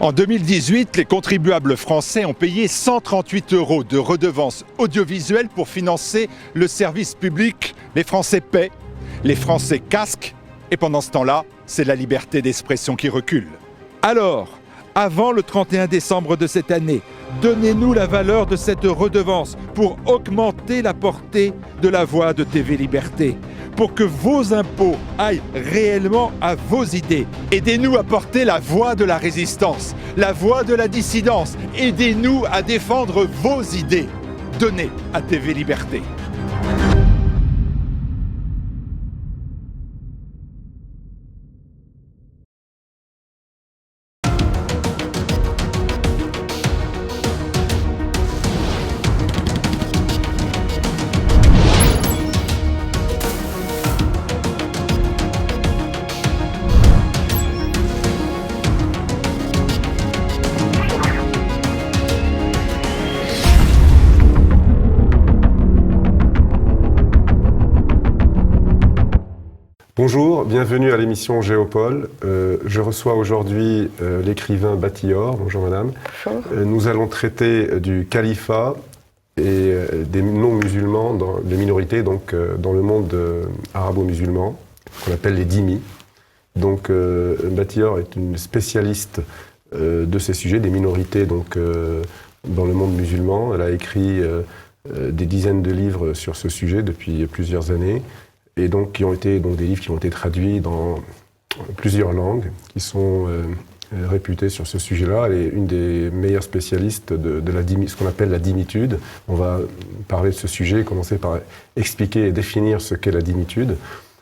En 2018, les contribuables français ont payé 138 € de redevances audiovisuelles pour financer le service public. Les Français paient, les Français casquent, et pendant ce temps-là, c'est la liberté d'expression qui recule. Alors, avant le 31 décembre de cette année, donnez-nous la valeur de cette redevance pour augmenter la portée de la voix de TV Liberté, pour que vos impôts aillent réellement à vos idées. Aidez-nous à porter la voix de la résistance, la voix de la dissidence. Aidez-nous à défendre vos idées. Donnez à TV Liberté. Bonjour, bienvenue à l'émission Géopole. Je reçois aujourd'hui l'écrivain Batior. Bonjour madame. Bonjour. Nous allons traiter du califat et des non-musulmans, des minorités donc, dans le monde arabo-musulman, qu'on appelle les dhimmis. Donc Batior est une spécialiste de ces sujets, des minorités donc, dans le monde musulman. Elle a écrit des dizaines de livres sur ce sujet depuis plusieurs années. Et donc, qui ont été des livres qui ont été traduits dans plusieurs langues, qui sont réputés sur ce sujet-là. Elle est une des meilleures spécialistes de ce qu'on appelle la dhimmitude. On va parler de ce sujet, commencer par expliquer et définir ce qu'est la dhimmitude.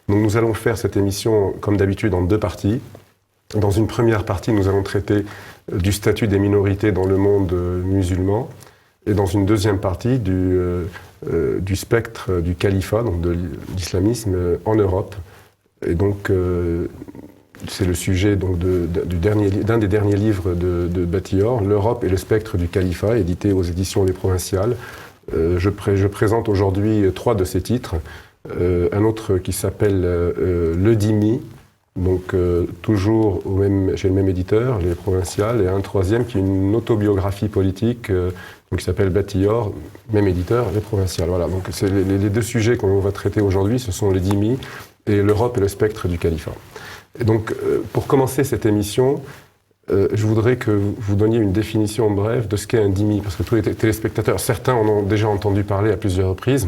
Donc, nous allons faire cette émission, comme d'habitude, en deux parties. Dans une première partie, nous allons traiter du statut des minorités dans le monde musulman. Et dans une deuxième partie, du spectre du califat, donc de l'islamisme en Europe. Et donc, c'est le sujet donc, d'un des derniers livres de Batior, L'Europe et le spectre du califat, édité aux éditions Les Provinciales. Je présente aujourd'hui trois de ces titres. Un autre qui s'appelle Le dhimmi, donc toujours chez le même éditeur, Les Provinciales, et un troisième qui est une autobiographie politique qui s'appelle Batior, même éditeur, Les Provinciales. Voilà, donc c'est les deux sujets qu'on va traiter aujourd'hui, ce sont les dhimmis et l'Europe et le spectre du califat. Et donc, pour commencer cette émission, je voudrais que vous donniez une définition brève de ce qu'est un dhimmi, parce que tous les téléspectateurs, certains en ont déjà entendu parler à plusieurs reprises,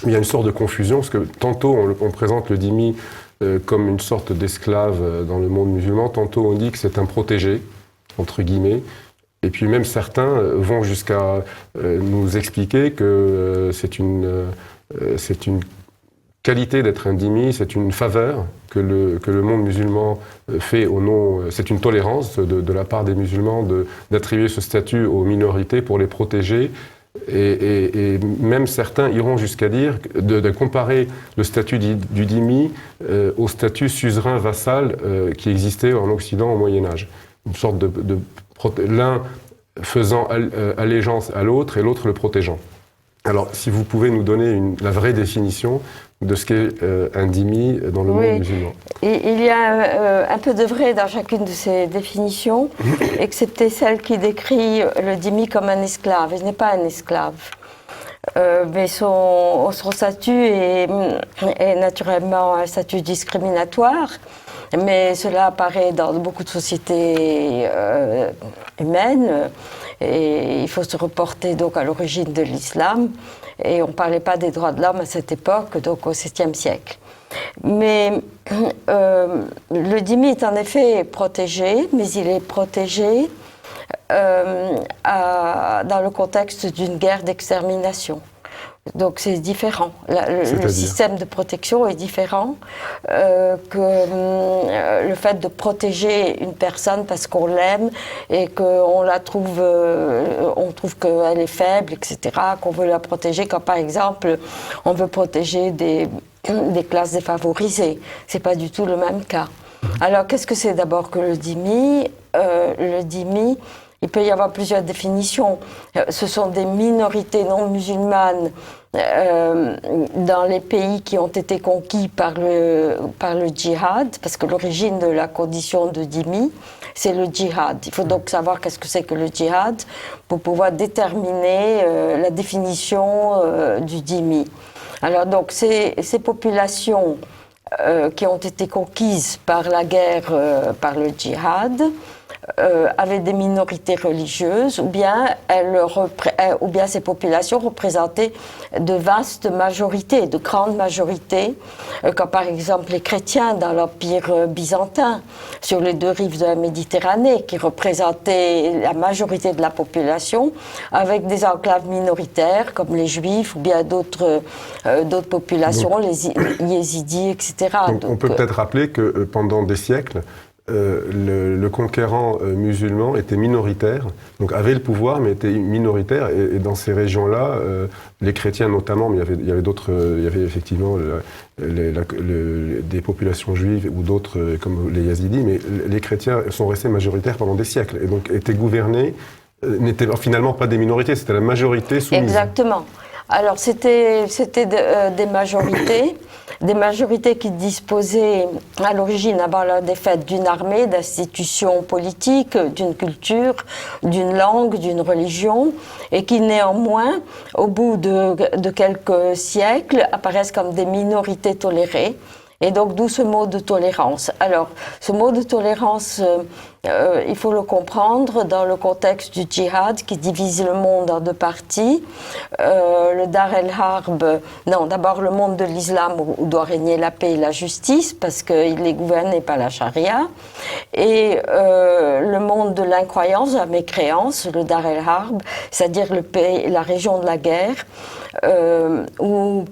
mais il y a une sorte de confusion, parce que tantôt on présente le dhimmi comme une sorte d'esclave dans le monde musulman, tantôt on dit que c'est un protégé, entre guillemets. Et puis même certains vont jusqu'à nous expliquer que c'est une qualité d'être un dhimmi, c'est une faveur que le monde musulman fait au nom, c'est une tolérance de la part des musulmans d'attribuer ce statut aux minorités pour les protéger. Et même certains iront jusqu'à dire, de comparer le statut du dhimmi au statut suzerain vassal qui existait en Occident au Moyen-Âge. Une sorte l'un faisant allégeance à l'autre et l'autre le protégeant. Alors, si vous pouvez nous donner la vraie définition de ce qu'est un dhimmi dans le monde musulman. Il y a un peu de vrai dans chacune de ces définitions, excepté celle qui décrit le dhimmi comme un esclave. Il n'est pas un esclave. Mais son statut est naturellement un statut discriminatoire. Mais cela apparaît dans beaucoup de sociétés humaines et il faut se reporter donc à l'origine de l'islam. Et on ne parlait pas des droits de l'homme à cette époque, donc au 7e siècle. Mais le dhimmi est en effet protégé, mais il est protégé dans le contexte d'une guerre d'extermination. Donc c'est différent. Le système de protection est différent que le fait de protéger une personne parce qu'on l'aime et qu'on la trouve, on trouve qu'elle est faible, etc., qu'on veut la protéger quand par exemple on veut protéger des classes défavorisées. C'est pas du tout le même cas. Alors qu'est-ce que c'est d'abord que le dhimmi ? Le dhimmi, il peut y avoir plusieurs définitions. Ce sont des minorités non musulmanes dans les pays qui ont été conquis par le djihad, parce que l'origine de la condition de dhimmi, c'est le djihad. Il faut donc savoir qu'est-ce que c'est que le djihad pour pouvoir déterminer la définition du dhimmi. Alors donc ces populations qui ont été conquises par la guerre, par le djihad, avaient des minorités religieuses, ou bien ces populations représentaient de vastes majorités, de grandes majorités, comme par exemple les chrétiens dans l'Empire byzantin, sur les deux rives de la Méditerranée, qui représentaient la majorité de la population, avec des enclaves minoritaires comme les Juifs ou bien d'autres populations, les Yézidis, etc. Donc on peut peut-être rappeler que pendant des siècles, le conquérant musulman était minoritaire, donc avait le pouvoir mais était minoritaire, et dans ces régions-là, les chrétiens notamment, mais il y avait d'autres, il y avait effectivement des populations juives ou d'autres comme les Yazidis, mais les chrétiens sont restés majoritaires pendant des siècles et donc étaient gouvernés, n'étaient finalement pas des minorités, c'était la majorité soumise. Exactement. Alors c'était des majorités qui disposaient à l'origine, avant la défaite, d'une armée, d'institutions politiques, d'une culture, d'une langue, d'une religion, et qui néanmoins, au bout de quelques siècles, apparaissent comme des minorités tolérées. Et donc d'où ce mot de tolérance. Alors ce mot de tolérance, il faut le comprendre dans le contexte du djihad qui divise le monde en deux parties. Le Dar el-Harb, d'abord le monde de l'islam où doit régner la paix et la justice parce qu'il est gouverné par la charia. Et le monde de l'incroyance, de la mécréance, le Dar el-Harb, c'est-à-dire la région de la guerre,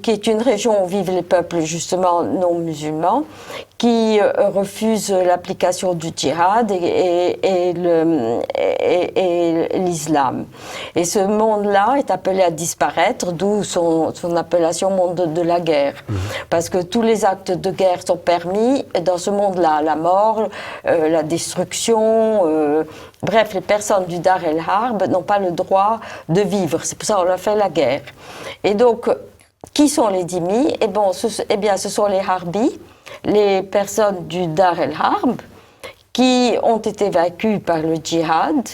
qui est une région où vivent les peuples justement non musulmans, qui refusent l'application du djihad et l'islam. Et ce monde-là est appelé à disparaître, d'où son appellation monde de la guerre. Parce que tous les actes de guerre sont permis dans ce monde-là, la mort, la destruction, bref, les personnes du Dar el-Harb n'ont pas le droit de vivre. C'est pour ça qu'on leur fait la guerre. Et donc, qui sont les dhimmis ? Eh bien, ce sont les harbis, les personnes du Dar el-Harb, qui ont été vaincues par le djihad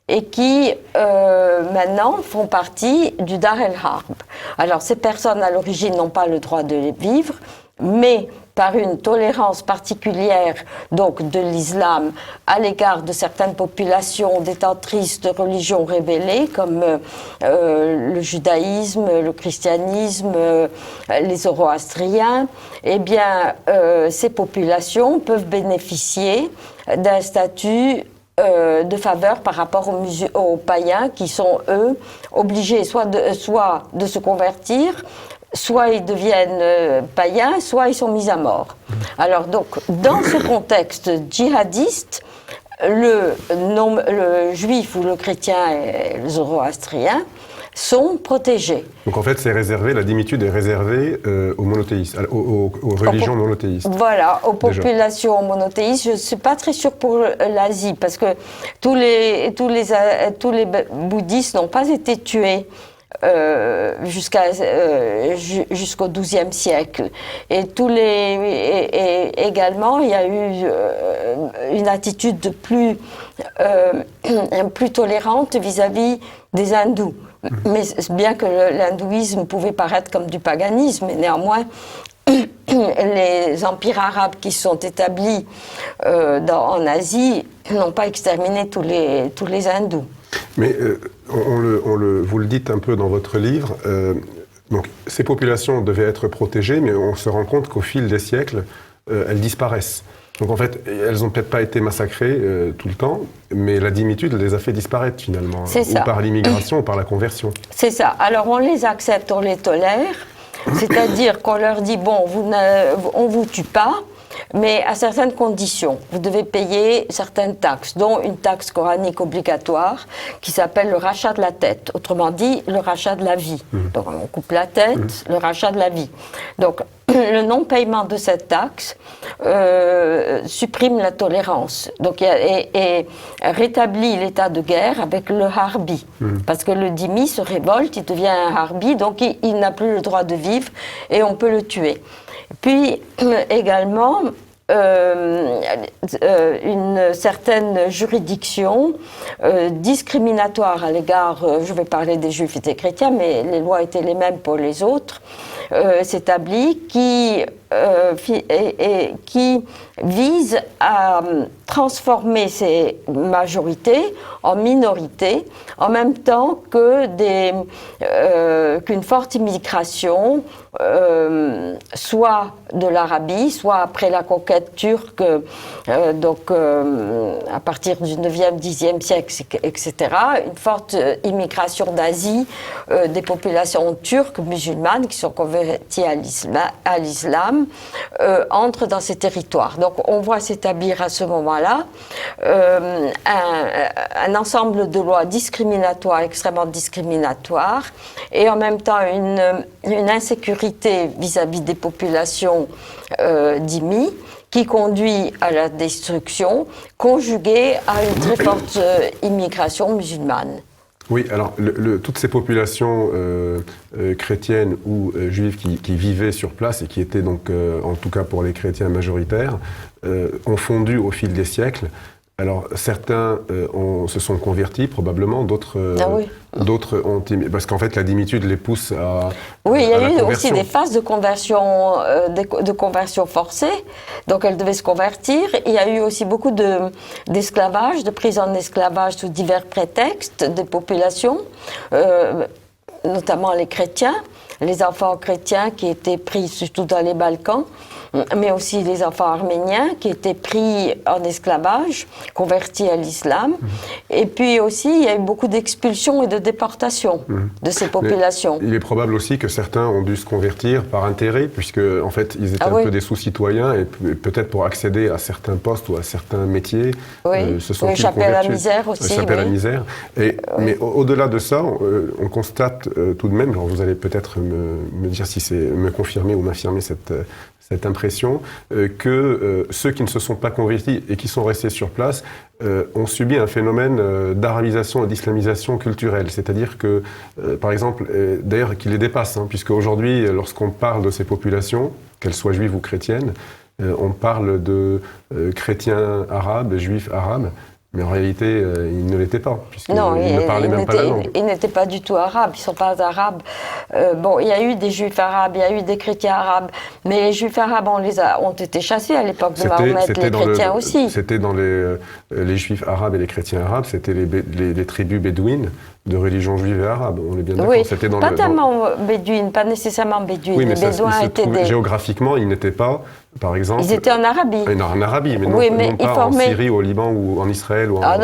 et qui maintenant font partie du Dar el-Harb. Alors ces personnes à l'origine n'ont pas le droit de vivre, mais par une tolérance particulière donc de l'islam à l'égard de certaines populations détentrices de religions révélées comme le judaïsme, le christianisme, les zoroastriens, eh bien ces populations peuvent bénéficier d'un statut de faveur par rapport aux païens qui sont eux obligés soit de se convertir, soit ils deviennent païens, soit ils sont mis à mort. Alors donc, dans ce contexte djihadiste, le juif ou le chrétien et le zoroastrien sont protégés. Donc en fait, c'est réservé, la dhimmitude est réservée aux monothéistes, aux religions monothéistes. Voilà, aux populations monothéistes. Je ne suis pas très sûre pour l'Asie, parce que tous les bouddhistes n'ont pas été tués jusqu'au XIIe siècle. Et également, il y a eu une attitude plus tolérante vis-à-vis des hindous. Mais bien que l'hindouisme pouvait paraître comme du paganisme, mais néanmoins, les empires arabes qui se sont établis en Asie n'ont pas exterminé tous les hindous. Mais vous le dites un peu dans votre livre, donc ces populations devaient être protégées, mais on se rend compte qu'au fil des siècles, elles disparaissent. Donc en fait, elles n'ont peut-être pas été massacrées tout le temps, mais la dhimmitude les a fait disparaître finalement, ou par l'immigration ou par la conversion. C'est ça. Alors on les accepte, on les tolère, c'est-à-dire qu'on leur dit, bon, on ne vous tue pas, mais à certaines conditions. Vous devez payer certaines taxes, dont une taxe coranique obligatoire qui s'appelle le rachat de la tête. Autrement dit, le rachat de la vie. Donc on coupe la tête, le rachat de la vie. Donc le non-paiement de cette taxe supprime la tolérance. Donc, et rétablit l'état de guerre avec le harbi. Parce que le dhimmi se révolte, il devient un harbi, donc il n'a plus le droit de vivre et on peut le tuer. Puis également, une certaine juridiction discriminatoire à l'égard, je vais parler des Juifs et des chrétiens, mais les lois étaient les mêmes pour les autres, s'établit qui vise à transformer ces majorités en minorités, en même temps que qu'une forte immigration, soit de l'Arabie, soit après la conquête turque, à partir du 9e, 10e siècle, etc., une forte immigration d'Asie, des populations turques, musulmanes, qui sont converties à l'islam, entre dans ces territoires. Donc on voit s'établir à ce moment-là un ensemble de lois discriminatoires, extrêmement discriminatoires, et en même temps une insécurité vis-à-vis des populations dhimmis, qui conduit à la destruction, conjuguée à une très forte immigration musulmane. Oui, alors toutes ces populations chrétiennes ou juives qui vivaient sur place et qui étaient donc, en tout cas pour les chrétiens majoritaires, ont fondu au fil des siècles. Alors certains se sont convertis probablement, d'autres ont... Parce qu'en fait la dhimmitude les pousse à... Oui, il y a eu aussi des phases de conversion, de conversion forcée, donc elles devaient se convertir. Il y a eu aussi beaucoup d'esclavage, de prise en esclavage sous divers prétextes des populations, notamment les chrétiens, les enfants chrétiens qui étaient pris surtout dans les Balkans, mais aussi les enfants arméniens qui étaient pris en esclavage, convertis à l'islam. Et puis aussi, il y a eu beaucoup d'expulsions et de déportations de ces populations. Mais il est probable aussi que certains ont dû se convertir par intérêt, puisque en fait, ils étaient un peu des sous-citoyens, et peut-être pour accéder à certains postes ou à certains métiers, se sont échapper à la misère aussi. Échapper à la misère. Mais au-delà de ça, on constate tout de même, alors vous allez peut-être me dire si c'est me confirmer ou m'affirmer cette impression que ceux qui ne se sont pas convertis et qui sont restés sur place ont subi un phénomène d'arabisation et d'islamisation culturelle. C'est-à-dire que, par exemple, d'ailleurs qui les dépasse, puisque aujourd'hui, lorsqu'on parle de ces populations, qu'elles soient juives ou chrétiennes, on parle de chrétiens arabes, juifs arabes, mais en réalité, ils ne l'étaient pas, puisqu'ils ne parlaient même pas la langue. Ils n'étaient pas du tout arabes, ils ne sont pas arabes. Il y a eu des juifs arabes, il y a eu des chrétiens arabes, mais les juifs arabes ont été chassés à l'époque de Mahomet, les chrétiens aussi. C'était dans les juifs arabes et les chrétiens arabes, c'était les tribus bédouines de religion juive et arabe, on est bien d'accord. Oui, pas tellement bédouines, pas nécessairement bédouines. Oui, mais les bédouins étaient géographiquement, ils n'étaient pas, par exemple... Ils étaient en Arabie. En Arabie, mais non pas en Syrie, ou au Liban, ou en Israël, ou pas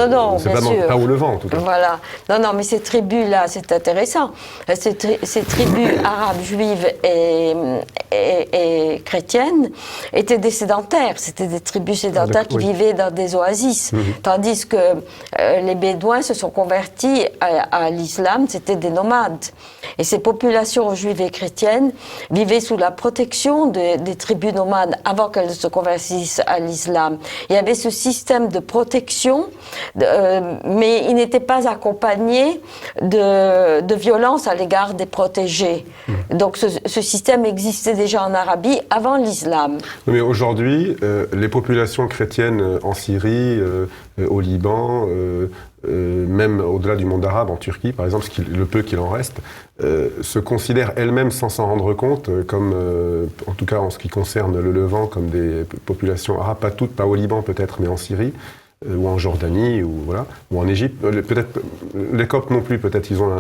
au Levant, en tout cas. Voilà. Non, mais ces tribus-là, c'est intéressant. Ces tribus arabes, juives et chrétiennes étaient des sédentaires. C'était des tribus sédentaires qui vivaient dans des oasis. Tandis que les bédouins se sont convertis à l'islam, c'était des nomades. Et ces populations juives et chrétiennes vivaient sous la protection des tribus nomades avant qu'elles ne se convertissent à l'islam. Il y avait ce système de protection, mais il n'était pas accompagné de violence à l'égard des protégés. Donc ce système existait déjà en Arabie avant l'islam. Mais aujourd'hui, les populations chrétiennes en Syrie, au Liban, même au-delà du monde arabe, en Turquie par exemple, le peu qu'il en reste, se considèrent elles-mêmes sans s'en rendre compte comme, en tout cas en ce qui concerne le Levant, comme des populations arabes, pas toutes, pas au Liban peut-être, mais en Syrie, ou en Jordanie, ou en Égypte. Peut-être les Coptes non plus, peut-être ils ont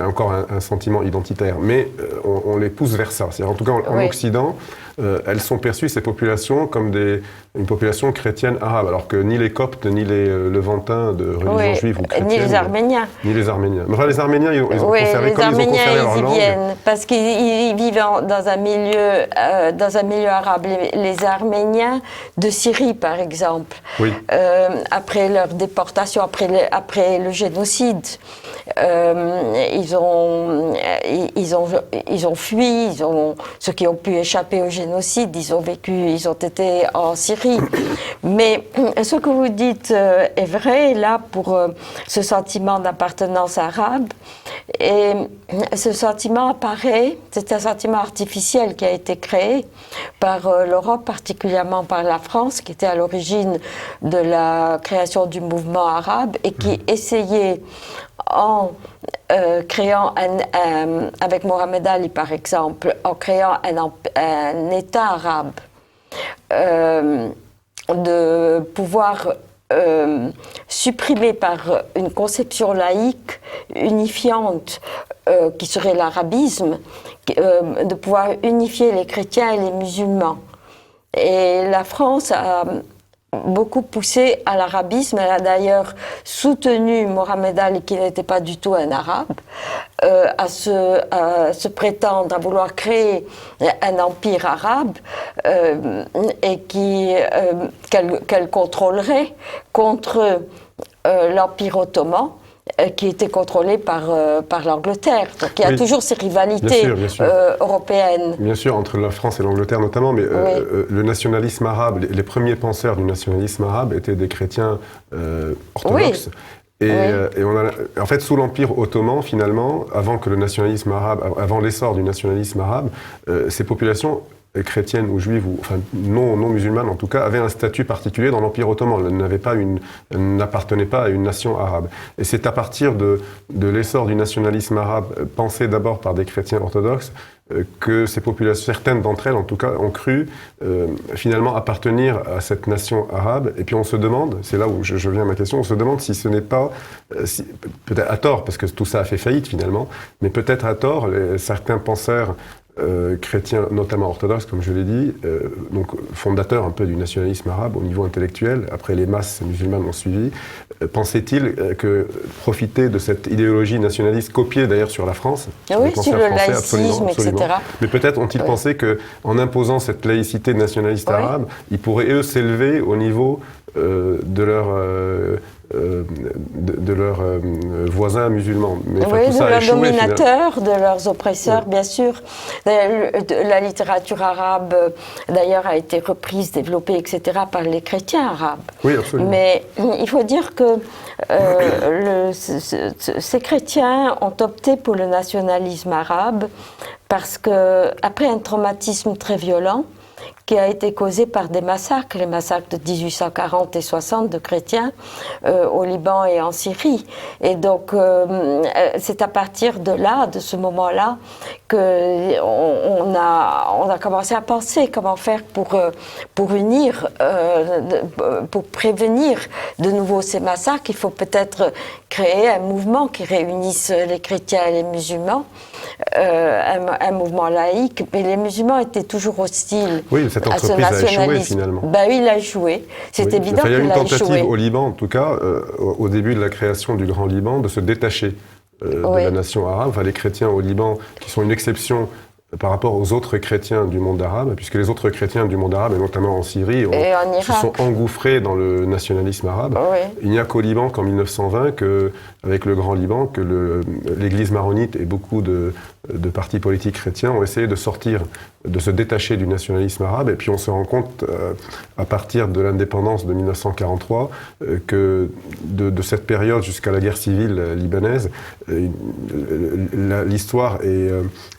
encore un sentiment identitaire, mais on les pousse vers ça. C'est-à-dire, en tout cas en Occident, elles sont perçues, ces populations, comme une population chrétienne arabe, alors que ni les Coptes, ni les Levantins de religion juive ou chrétienne... Ni les Arméniens. Ni les Arméniens. Enfin, les Arméniens, ils ont conservé comme ils ont conservé leur langue. Viennent, parce qu'ils vivent dans un milieu arabe. Les Arméniens de Syrie, par exemple, après leur déportation, après le génocide, ils ont fui, ceux qui ont pu échapper au génocide, ils ont été en Syrie. Mais ce que vous dites est vrai, là, pour ce sentiment d'appartenance arabe, Et ce sentiment apparaît, c'est un sentiment artificiel qui a été créé par l'Europe, particulièrement par la France, qui était à l'origine de la création du mouvement arabe et qui essayait, en créant avec Mohamed Ali par exemple, en créant un État arabe, de pouvoir supprimer par une conception laïque, unifiante, qui serait l'arabisme, de pouvoir unifier les chrétiens et les musulmans. Et la France a beaucoup poussé à l'arabisme. Elle a d'ailleurs soutenu Mohamed Ali, qui n'était pas du tout un arabe, à se prétendre, à vouloir créer un empire arabe et qu'elle contrôlerait contre l'empire ottoman, qui était contrôlé par l'Angleterre. Donc il y a toujours ces rivalités bien sûr. européennes. Bien sûr, entre la France et l'Angleterre notamment, mais le nationalisme arabe, les premiers penseurs du nationalisme arabe étaient des chrétiens orthodoxes. Oui. Et en fait, sous l'Empire ottoman, finalement, avant l'essor du nationalisme arabe, ces populations chrétiennes ou juives, ou enfin non musulmanes en tout cas, avaient un statut particulier dans l'Empire ottoman. Elles n'appartenaient pas à une nation arabe. Et c'est à partir de l'essor du nationalisme arabe, pensé d'abord par des chrétiens orthodoxes, que ces populations, certaines d'entre elles en tout cas, ont cru finalement appartenir à cette nation arabe. Et puis on se demande, c'est là où je viens à ma question, on se demande si ce n'est pas, peut-être à tort, parce que tout ça a fait faillite finalement, mais peut-être à tort, certains penseurs chrétiens, notamment orthodoxes, comme je l'ai dit, donc fondateurs un peu du nationalisme arabe au niveau intellectuel, après les masses musulmanes ont suivi, pensait-il que profiter de cette idéologie nationaliste, copiée d'ailleurs sur la France, oui, sur le laïcisme, etc. Mais peut-être ont-ils pensé qu'en imposant cette laïcité nationaliste arabe, ils pourraient eux s'élever au niveau de leurs voisins musulmans. Mais, oui, de leurs dominateurs, de leurs oppresseurs, bien sûr. La littérature arabe, d'ailleurs, a été reprise, développée, etc., par les chrétiens arabes. Oui, absolument. Mais il faut dire que ces chrétiens ont opté pour le nationalisme arabe parce qu'après un traumatisme très violent, qui a été causé par des massacres, les massacres de 1840 et 60 de chrétiens au Liban et en Syrie. Et donc, c'est à partir de là, de ce moment-là, qu'on a commencé à penser comment faire pour unir, pour prévenir de nouveau ces massacres. Il faut peut-être créer un mouvement qui réunisse les chrétiens et les musulmans, un mouvement laïque, mais les musulmans étaient toujours hostiles. Oui, cette entreprise a échoué finalement. Ben oui, il a échoué. C'est évident qu'il a échoué. Il y a eu une tentative au Liban, en tout cas, au début de la création du Grand Liban, de se détacher de la nation arabe. Enfin, les chrétiens au Liban, qui sont une exception par rapport aux autres chrétiens du monde arabe, puisque les autres chrétiens du monde arabe, et notamment en Syrie, se sont engouffrés dans le nationalisme arabe. Oui. Il n'y a qu'au Liban qu'en 1920, avec le Grand Liban, que l'Église maronite et beaucoup de partis politiques chrétiens ont essayé de se détacher du nationalisme arabe. Et puis on se rend compte, à partir de l'indépendance de 1943, que de cette période jusqu'à la guerre civile libanaise, l'histoire est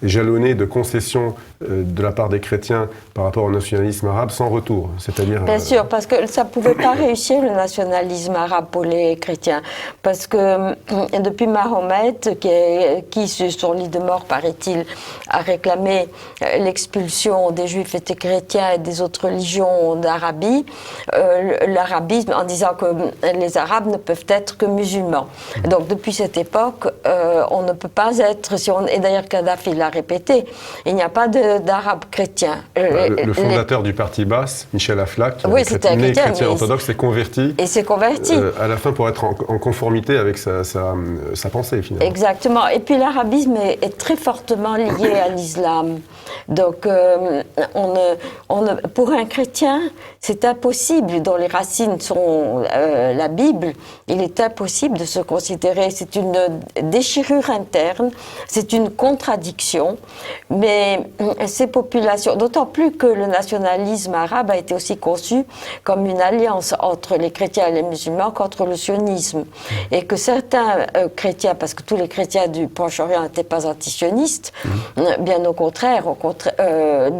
jalonnée de concessions de la part des chrétiens par rapport au nationalisme arabe sans retour. C'est-à-dire, bien sûr, parce que ça ne pouvait pas réussir le nationalisme arabe pour les chrétiens. Parce que depuis Mahomet, qui sur son lit de mort, paraît-il, a réclamé l'expulsion des juifs et des chrétiens et des autres religions d'Arabie, l'arabisme, en disant que les arabes ne peuvent être que musulmans. Donc depuis cette époque, on ne peut pas être, et d'ailleurs Kadhafi l'a répété, il n'y a pas d'arabes chrétiens. Le fondateur du parti Baas, Michel Aflaq, né chrétien orthodoxe, s'est converti. Et s'est converti. À la fin pour être en conformité avec sa pensée, finalement. Exactement. Et puis l'arabisme est très fortement lié à l'islam. Donc, pour un chrétien, c'est impossible, dont les racines sont la Bible, il est impossible de se considérer, c'est une déchirure interne, c'est une contradiction, mais ces populations, d'autant plus que le nationalisme arabe a été aussi conçu comme une alliance entre les chrétiens et les musulmans contre le sionisme, et que certains chrétiens, parce que tous les chrétiens du Proche-Orient n'étaient pas antisionistes, bien au contraire,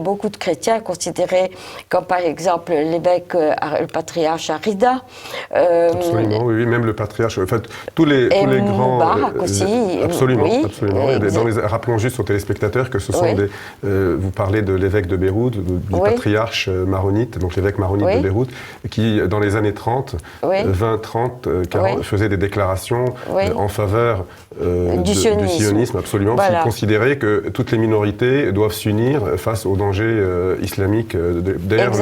beaucoup de chrétiens considéraient, comme par exemple l'évêque, le patriarche Arida. Absolument, oui, même le patriarche, en fait, tous les grands... Moubarak aussi. Absolument, oui, absolument. Rappelons juste aux téléspectateurs que ce sont vous parlez de l'évêque de Beyrouth, du patriarche maronite, donc l'évêque maronite de Beyrouth, qui, dans les années 30, 20, 30, 40, faisait des déclarations en faveur du sionisme, absolument, qui considérait que toutes les minorités doivent s'unir face aux dangers islamiques. D'ailleurs,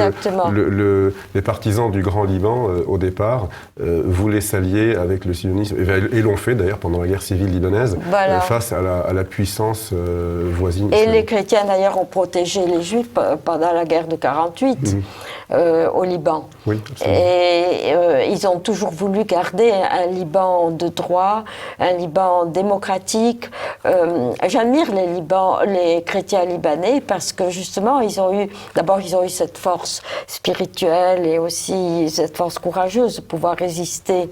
les partisans du Grand Liban, au départ, voulaient s'allier avec le sionisme, et l'ont fait d'ailleurs pendant la guerre civile libanaise, face à la puissance voisine. Et les chrétiens d'ailleurs ont protégé les Juifs pendant la guerre de 48 au Liban. Oui, absolument. Et ils ont toujours voulu garder un Liban de droit, un Liban démocratique. J'admire les chrétiens libanais parce que justement d'abord ils ont eu cette force spirituelle et aussi cette force courageuse de pouvoir résister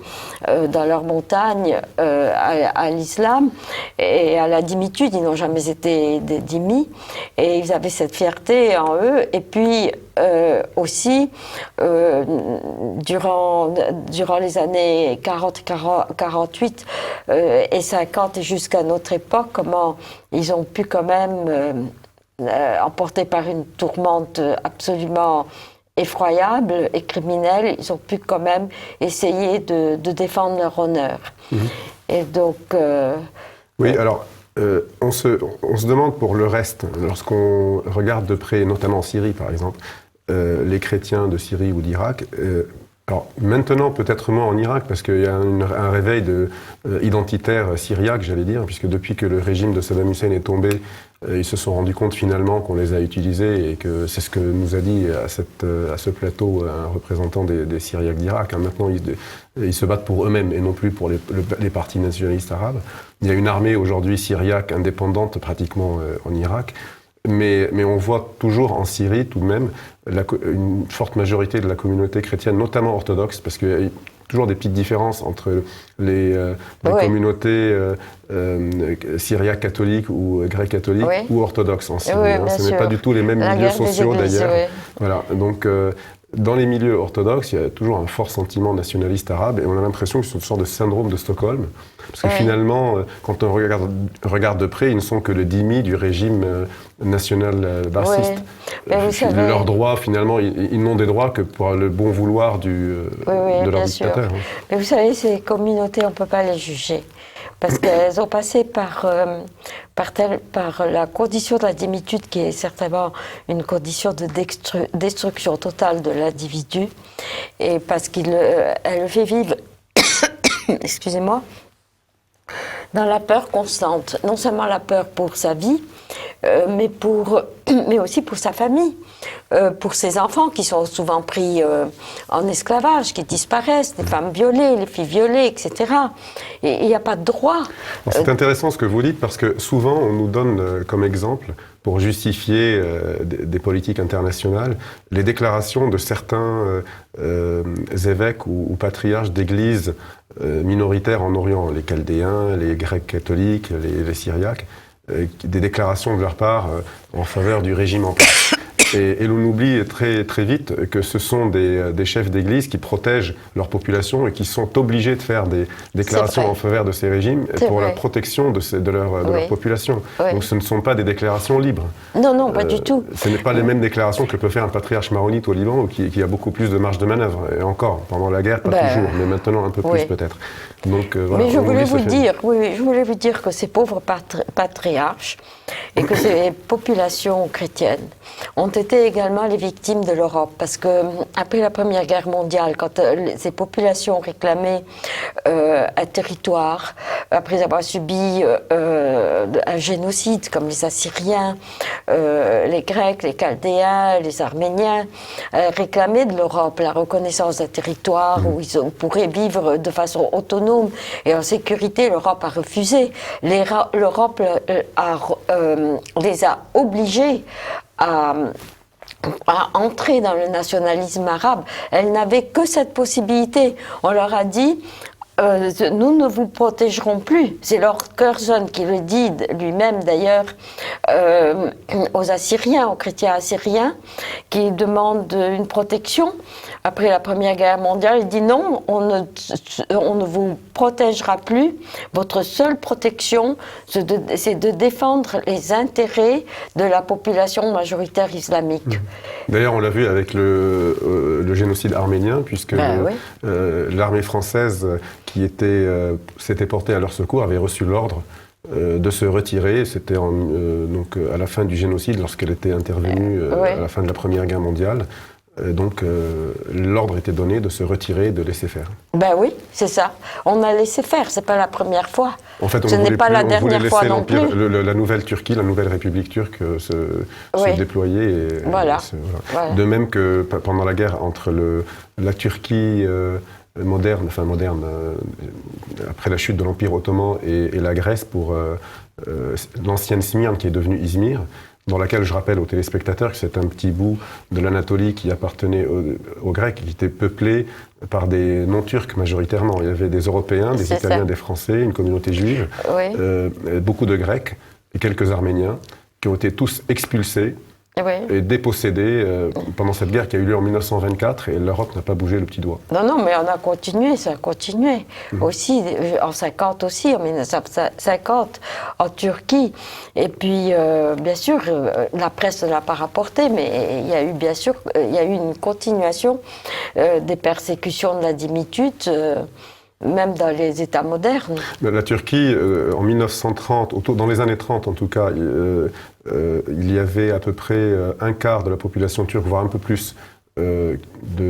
dans leurs montagnes à l'islam et à la dhimitude. Ils n'ont jamais été des dhimmis et ils avaient cette fierté en eux. Et puis aussi, durant les années 40, 48 et 50 et jusqu'à notre époque, comment ils ont pu quand même, emportés par une tourmente absolument effroyable et criminelle, ils ont pu quand même essayer de défendre leur honneur. Et donc... oui, alors... on se demande pour le reste, lorsqu'on regarde de près, notamment en Syrie par exemple, les chrétiens de Syrie ou d'Irak, alors maintenant peut-être moins en Irak parce qu'il y a un réveil identitaire syriaque, j'allais dire, puisque depuis que le régime de Saddam Hussein est tombé, ils se sont rendus compte finalement qu'on les a utilisés et que c'est ce que nous a dit à ce plateau un représentant des Syriaques d'Irak. Maintenant, ils se battent pour eux-mêmes et non plus pour les partis nationalistes arabes. Il y a une armée aujourd'hui syriaque indépendante pratiquement en Irak, mais on voit toujours en Syrie tout de même une forte majorité de la communauté chrétienne, notamment orthodoxe, parce qu'il y a toujours des petites différences entre les communautés syriaques catholiques ou grecques catholiques ou orthodoxes en Syrie. Ce n'est pas du tout les mêmes milieux sociaux d'ailleurs. Voilà, donc dans les milieux orthodoxes, il y a toujours un fort sentiment nationaliste arabe et on a l'impression que c'est une sorte de syndrome de Stockholm. Parce que finalement, quand on regarde de près, ils ne sont que le dhimmi du régime national bassiste. Leurs droits, finalement, ils n'ont des droits que pour le bon vouloir de leur dictateur. Mais vous savez, ces communautés, on ne peut pas les juger. Parce qu'elles ont passé par la condition de la dhimitude, qui est certainement une condition de destruction totale de l'individu, et parce qu'elle fait vivre, excusez-moi, dans la peur constante. Non seulement la peur pour sa vie, mais aussi pour sa famille, pour ses enfants qui sont souvent pris en esclavage, qui disparaissent, les femmes violées, les filles violées, etc. Et il n'y a pas de droit. C'est intéressant ce que vous dites parce que souvent on nous donne comme exemple, pour justifier des politiques internationales, les déclarations de certains évêques ou patriarches d'églises minoritaires en Orient, les Chaldéens, les Grecs catholiques, les Syriaques, des déclarations de leur part en faveur du régime en place. Et l'on oublie très, très vite que ce sont des chefs d'église qui protègent leur population et qui sont obligés de faire des déclarations en faveur de ces régimes pour la protection de leur population. Donc ce ne sont pas des déclarations libres. Non, pas du tout. Ce n'est pas les mêmes déclarations que peut faire un patriarche maronite au Liban qui a beaucoup plus de marge de manœuvre. Et encore, pendant la guerre, pas toujours, mais maintenant un peu plus peut-être. Donc, voilà, mais je voulais vous dire que ces pauvres patriarches, et que ces populations chrétiennes ont été également les victimes de l'Europe, parce que après la Première Guerre mondiale, quand ces populations réclamaient un territoire, après avoir subi un génocide comme les Assyriens, les Grecs, les Chaldéens, les Arméniens, réclamaient de l'Europe la reconnaissance d'un territoire où ils pourraient vivre de façon autonome et en sécurité. L'Europe a refusé. L'Europe les a obligés à entrer dans le nationalisme arabe. Elle n'avait que cette possibilité. On leur a dit nous ne vous protégerons plus. C'est Lord Curzon qui le dit lui-même d'ailleurs aux Assyriens, aux chrétiens assyriens, qui demandent une protection. Après la Première Guerre mondiale, il dit non, on ne vous protégera plus. Votre seule protection, c'est de défendre les intérêts de la population majoritaire islamique. D'ailleurs, on l'a vu avec le génocide arménien, puisque l'armée française qui s'était portée à leur secours avait reçu l'ordre de se retirer. C'était donc à la fin du génocide, lorsqu'elle était intervenue à la fin de la Première Guerre mondiale. Donc l'ordre était donné de se retirer et de laisser faire. Ben oui, c'est ça. On a laissé faire, c'est pas la première fois. En fait, ce n'est pas la dernière fois non plus. La nouvelle Turquie, la nouvelle République turque se déployer. Voilà. De même que pendant la guerre entre la Turquie moderne, après la chute de l'Empire ottoman et la Grèce pour l'ancienne Smyrne qui est devenue Izmir, dans laquelle je rappelle aux téléspectateurs que c'est un petit bout de l'Anatolie qui appartenait aux Grecs, qui était peuplé par des non-turcs majoritairement. Il y avait des Européens, des Italiens, des Français, une communauté juive, beaucoup de Grecs et quelques Arméniens qui ont été tous expulsés et dépossédés pendant cette guerre qui a eu lieu en 1924, et l'Europe n'a pas bougé le petit doigt. Non, mais on a continué, ça a continué. Aussi, en 50 aussi, en 1950, en Turquie. Et puis, bien sûr, la presse ne l'a pas rapporté, mais il y a eu, bien sûr, une continuation des persécutions de la dimitude, même dans les États modernes. La Turquie, en 1930, dans les années 30 en tout cas, il y avait à peu près un quart de la population turque, voire un peu plus, de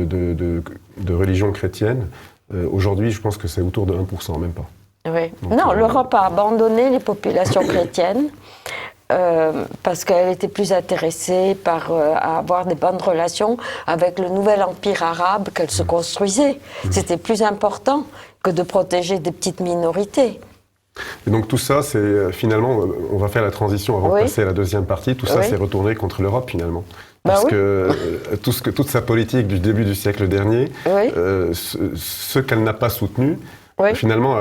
religion chrétienne. Aujourd'hui, je pense que c'est autour de 1%, même pas. Oui. Donc, non, l'Europe a abandonné les populations chrétiennes parce qu'elle était plus intéressée à avoir des bonnes relations avec le nouvel empire arabe qu'elle se construisait. C'était plus important que de protéger des petites minorités. Et donc tout ça, c'est finalement, on va faire la transition avant de passer à la deuxième partie, tout ça s'est retourné contre l'Europe finalement. Parce que toute sa politique du début du siècle dernier, ce qu'elle n'a pas soutenu, finalement,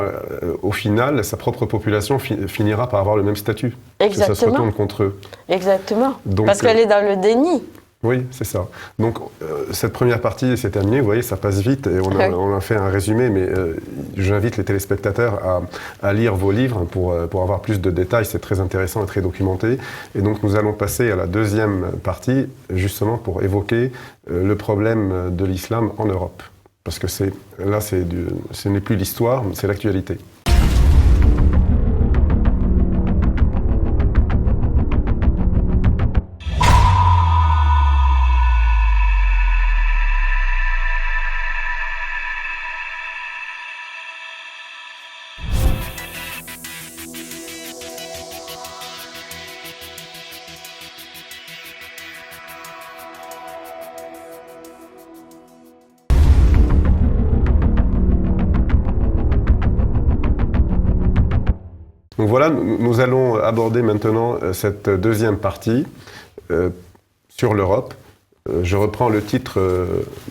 au final, sa propre population finira par avoir le même statut. Exactement. Que ça se retourne contre eux. Exactement. Donc, parce qu'elle est dans le déni. Oui, c'est ça. Donc, cette première partie, c'est terminé. Vous voyez, ça passe vite et on a fait un résumé, mais j'invite les téléspectateurs à lire vos livres pour avoir plus de détails. C'est très intéressant et très documenté. Et donc, nous allons passer à la deuxième partie, justement pour évoquer le problème de l'islam en Europe. Parce que ce n'est plus l'histoire, c'est l'actualité. Donc voilà, nous allons aborder maintenant cette deuxième partie sur l'Europe. Je reprends le titre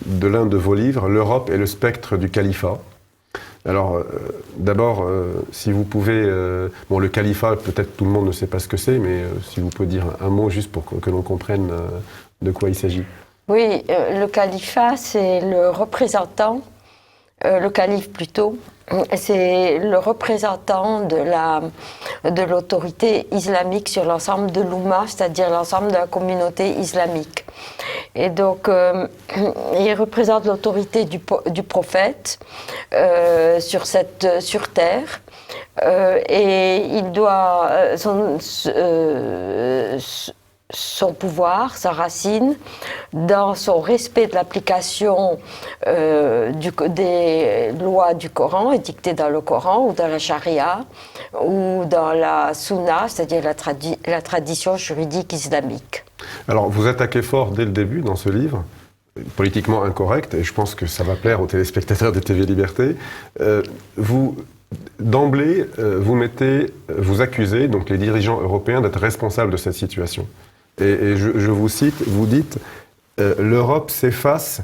de l'un de vos livres, L'Europe et le spectre du califat. Alors, d'abord, si vous pouvez... le califat, peut-être tout le monde ne sait pas ce que c'est, mais si vous pouvez dire un mot juste pour que l'on comprenne de quoi il s'agit. Oui, le califat, c'est le représentant, le calife plutôt, c'est le représentant de l'autorité islamique sur l'ensemble de l'Oumma, c'est-à-dire l'ensemble de la communauté islamique. Et donc, il représente l'autorité du prophète sur terre. Et il doit son pouvoir, sa racine, dans son respect de l'application des lois du Coran, édictées dans le Coran ou dans la charia ou dans la sunna, c'est-à-dire la tradition juridique islamique. Alors, vous attaquez fort dès le début dans ce livre, politiquement incorrect, et je pense que ça va plaire aux téléspectateurs de TV Liberté. D'emblée, vous accusez donc les dirigeants européens d'être responsables de cette situation. Et je vous cite, vous dites l'Europe s'efface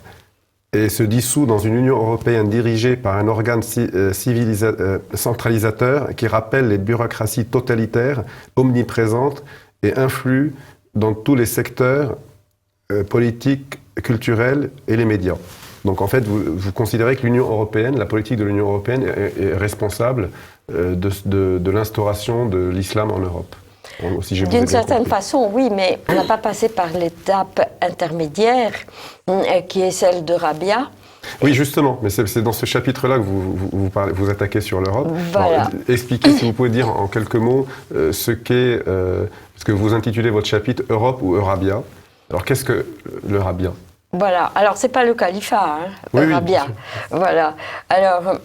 et se dissout dans une Union européenne dirigée par un organe centralisateur qui rappelle les bureaucraties totalitaires, omniprésentes et influent dans tous les secteurs politiques, culturels et les médias. Donc en fait, vous considérez que l'Union européenne, la politique de l'Union européenne est responsable de l'instauration de l'islam en Europe. D'une certaine façon, oui, mais on n'a pas passé par l'étape intermédiaire qui est celle de Rabia. Oui, justement, mais c'est dans ce chapitre-là que vous attaquez sur l'Europe. Voilà. Expliquez, si vous pouvez dire en quelques mots, ce que vous intitulez votre chapitre « Europe » ou « Eurabia ». Alors, qu'est-ce que l'Eurabia ? Voilà, alors c'est pas le califat, hein, oui, Eurabia. Oui, voilà. Alors,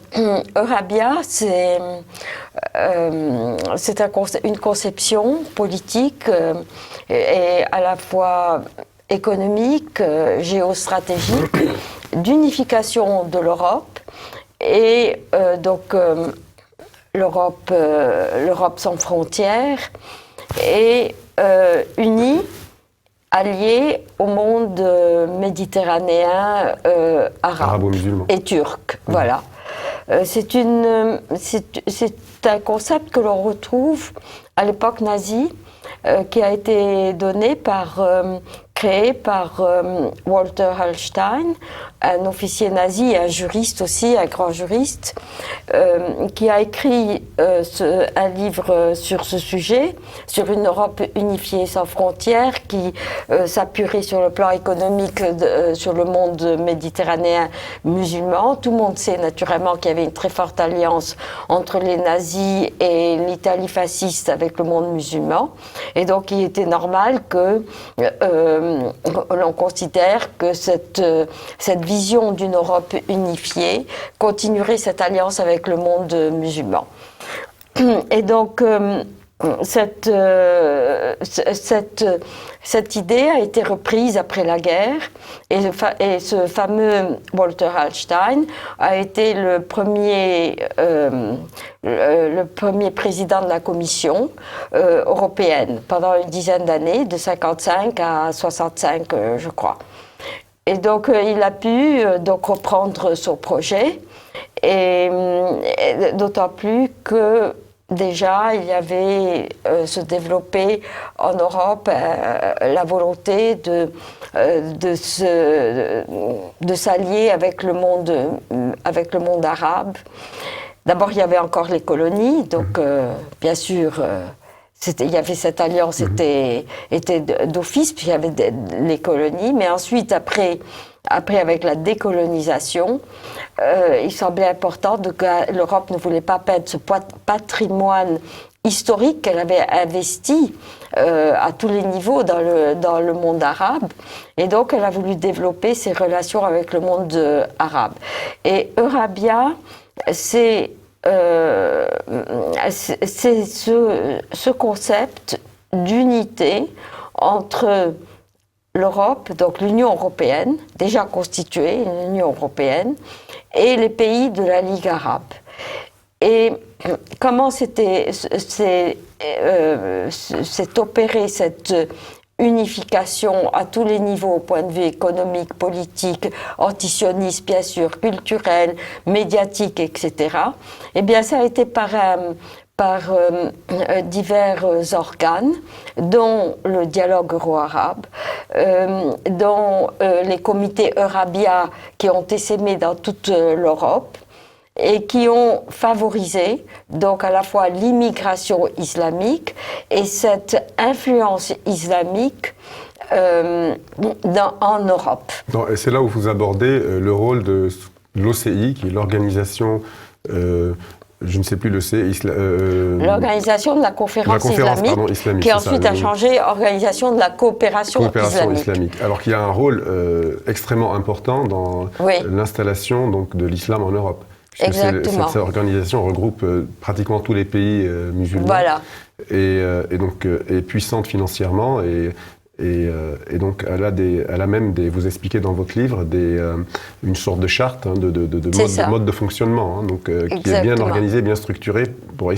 Eurabia, c'est une conception politique et à la fois économique, géostratégique, d'unification de l'Europe et donc l'Europe sans frontières et unie, alliée au monde méditerranéen, arabe et turc. Voilà. C'est un concept que l'on retrouve à l'époque nazie, qui a été créé par Walter Hallstein, un officier nazi, un juriste aussi, un grand juriste, qui a écrit un livre sur ce sujet, sur une Europe unifiée sans frontières, qui s'appuierait sur le plan économique sur le monde méditerranéen musulman. Tout le monde sait naturellement qu'il y avait une très forte alliance entre les nazis et l'Italie fasciste avec le monde musulman. Et donc il était normal que l'on considère que cette vision d'une Europe unifiée continuerait cette alliance avec le monde musulman. Et donc cette idée a été reprise après la guerre et ce fameux Walter Hallstein a été le premier président de la Commission européenne pendant une dizaine d'années, de 55 à 65 je crois. Et donc il a pu donc reprendre son projet et d'autant plus que déjà, il y avait se développé en Europe la volonté de s'allier avec le monde arabe. D'abord, il y avait encore les colonies, donc bien sûr, il y avait cette alliance était d'office, puis il y avait les colonies, mais ensuite, après avec la décolonisation, il semblait important que l'Europe ne voulait pas perdre ce patrimoine historique qu'elle avait investi à tous les niveaux dans le monde arabe. Et donc, elle a voulu développer ses relations avec le monde arabe. Et Eurabia, c'est ce concept d'unité entre l'Europe, donc l'Union européenne, déjà constituée, l'Union européenne, et les pays de la Ligue arabe. Et comment s'est opérée cette unification à tous les niveaux, au point de vue économique, politique, antisioniste, bien sûr, culturel, médiatique, etc. Eh bien, ça a été par divers organes, dont le dialogue euro-arabe, dont les comités Eurabia qui ont essaimé dans toute l'Europe et qui ont favorisé donc à la fois l'immigration islamique et cette influence islamique en Europe. Et c'est là où vous abordez le rôle de l'OCI, qui est l'organisation je ne sais plus le C. L'organisation de la conférence islamique, qui ensuite a changé Organisation de la coopération islamique. Alors qu'il y a un rôle extrêmement important dans l'installation donc, de l'islam en Europe. Exactement. Cette organisation regroupe pratiquement tous les pays musulmans. Voilà. Et donc est puissante financièrement et donc elle a même vous expliquez dans votre livre une sorte de charte de mode de fonctionnement, hein, donc qui est bien organisée, bien structurée pour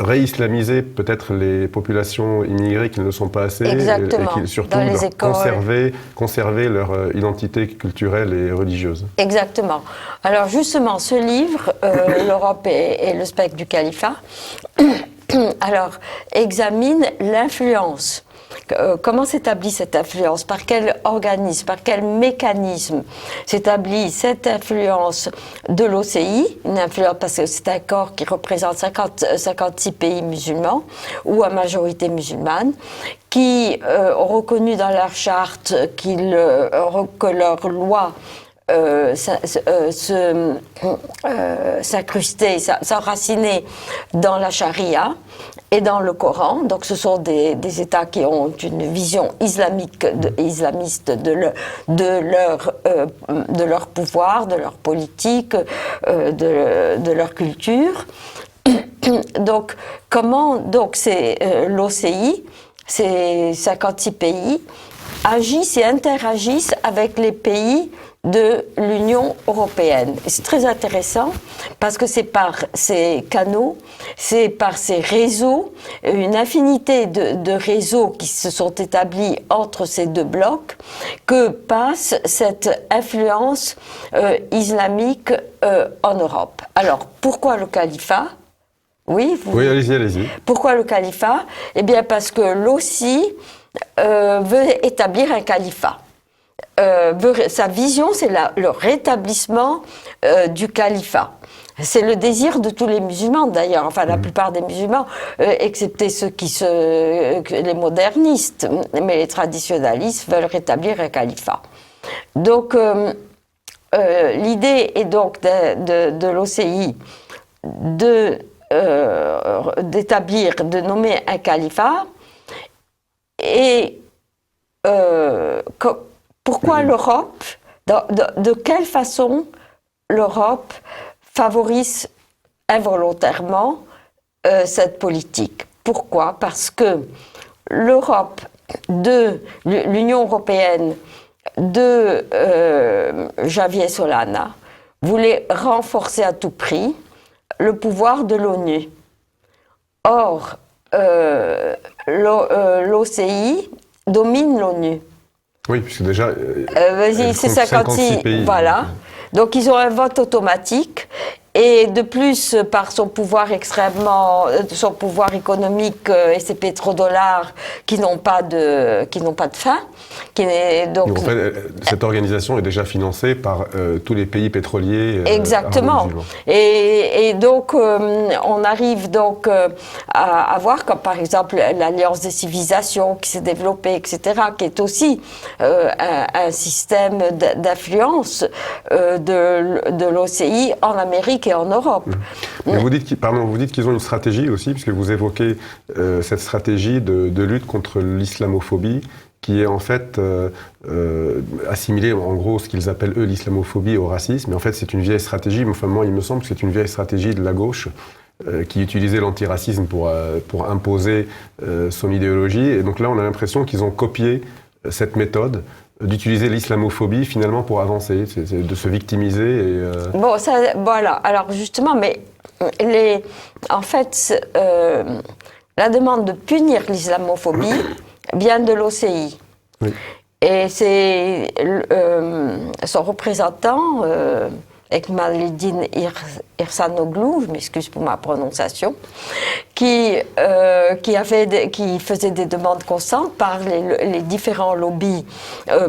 réislamiser peut-être les populations immigrées qui ne le sont pas assez, et surtout conserver leur identité culturelle et religieuse. Exactement. Alors justement, ce livre, l'Europe et le spectre du califat, alors examine l'influence. Comment s'établit cette influence? Par quel organisme, par quel mécanisme s'établit cette influence de l'OCI? Une influence parce que c'est un corps qui représente 56 pays musulmans ou à majorité musulmane, qui ont reconnu dans leur charte que leurs lois s'incruster, s'enraciner dans la charia et dans le Coran. Donc ce sont des États qui ont une vision islamiste de leur pouvoir, de leur politique, de leur culture. Donc c'est l'OCI, ces 56 pays agissent et interagissent avec les pays de l'Union européenne. Et c'est très intéressant parce que c'est par ces canaux, c'est par ces réseaux, une infinité de réseaux qui se sont établis entre ces deux blocs, que passe cette influence islamique en Europe. Alors, pourquoi le califat ? Oui, allez-y. Pourquoi le califat ? Eh bien, parce que l'OCI veut établir un califat. Sa vision, c'est le rétablissement du califat. C'est le désir de tous les musulmans, d'ailleurs, enfin la plupart des musulmans, excepté ceux les modernistes, mais les traditionalistes veulent rétablir un califat. Donc, l'idée est donc de l'OCI d'établir, de nommer un califat, et pourquoi l'Europe, de quelle façon l'Europe favorise involontairement cette politique? Pourquoi? Parce que l'Europe l'Union européenne de Javier Solana voulait renforcer à tout prix le pouvoir de l'ONU. Or, l'OCI domine l'ONU. Oui, puisque déjà, c'est 56 pays. Voilà. Donc ils ont un vote automatique et de plus par son pouvoir économique et ses pétrodollars qui n'ont pas de fin. Donc, en fait, cette organisation est déjà financée par tous les pays pétroliers. Exactement. Et donc on arrive donc à voir comme par exemple l'Alliance des civilisations qui s'est développée, etc., qui est aussi un système d'influence de l'OCI en Amérique et en Europe. Mais vous dites qu'ils ont une stratégie aussi, puisque vous évoquez cette stratégie de lutte contre l'islamophobie, qui est en fait assimilée, en gros, ce qu'ils appellent eux l'islamophobie au racisme. Mais en fait, c'est une vieille stratégie, enfin moi il me semble que c'est une vieille stratégie de la gauche qui utilisait l'antiracisme pour imposer son idéologie. Et donc là, on a l'impression qu'ils ont copié cette méthode d'utiliser l'islamophobie finalement pour avancer, c'est de se victimiser. Bon, ça, voilà. Alors justement, mais en fait, la demande de punir l'islamophobie vient de l'OCI. Oui. Et c'est son représentant, Ekmalidine Ihsanoglou, je m'excuse pour ma prononciation, qui faisait des demandes constantes par les différents lobbies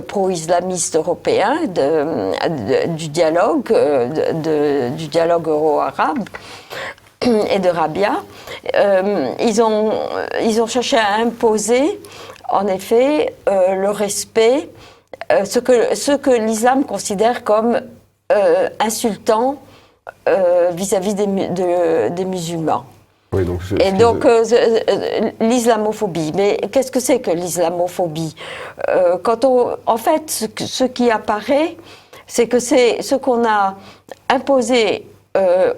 pro-islamistes européens du dialogue euro-arabe et de Rabia. Ils ont cherché à imposer, en effet, le respect, ce que l'islam considère comme insultant vis-à-vis des musulmans. Oui, donc Et donc, l'islamophobie. Mais qu'est-ce que c'est que l'islamophobie? En fait, ce qui apparaît, c'est que c'est ce qu'on a imposé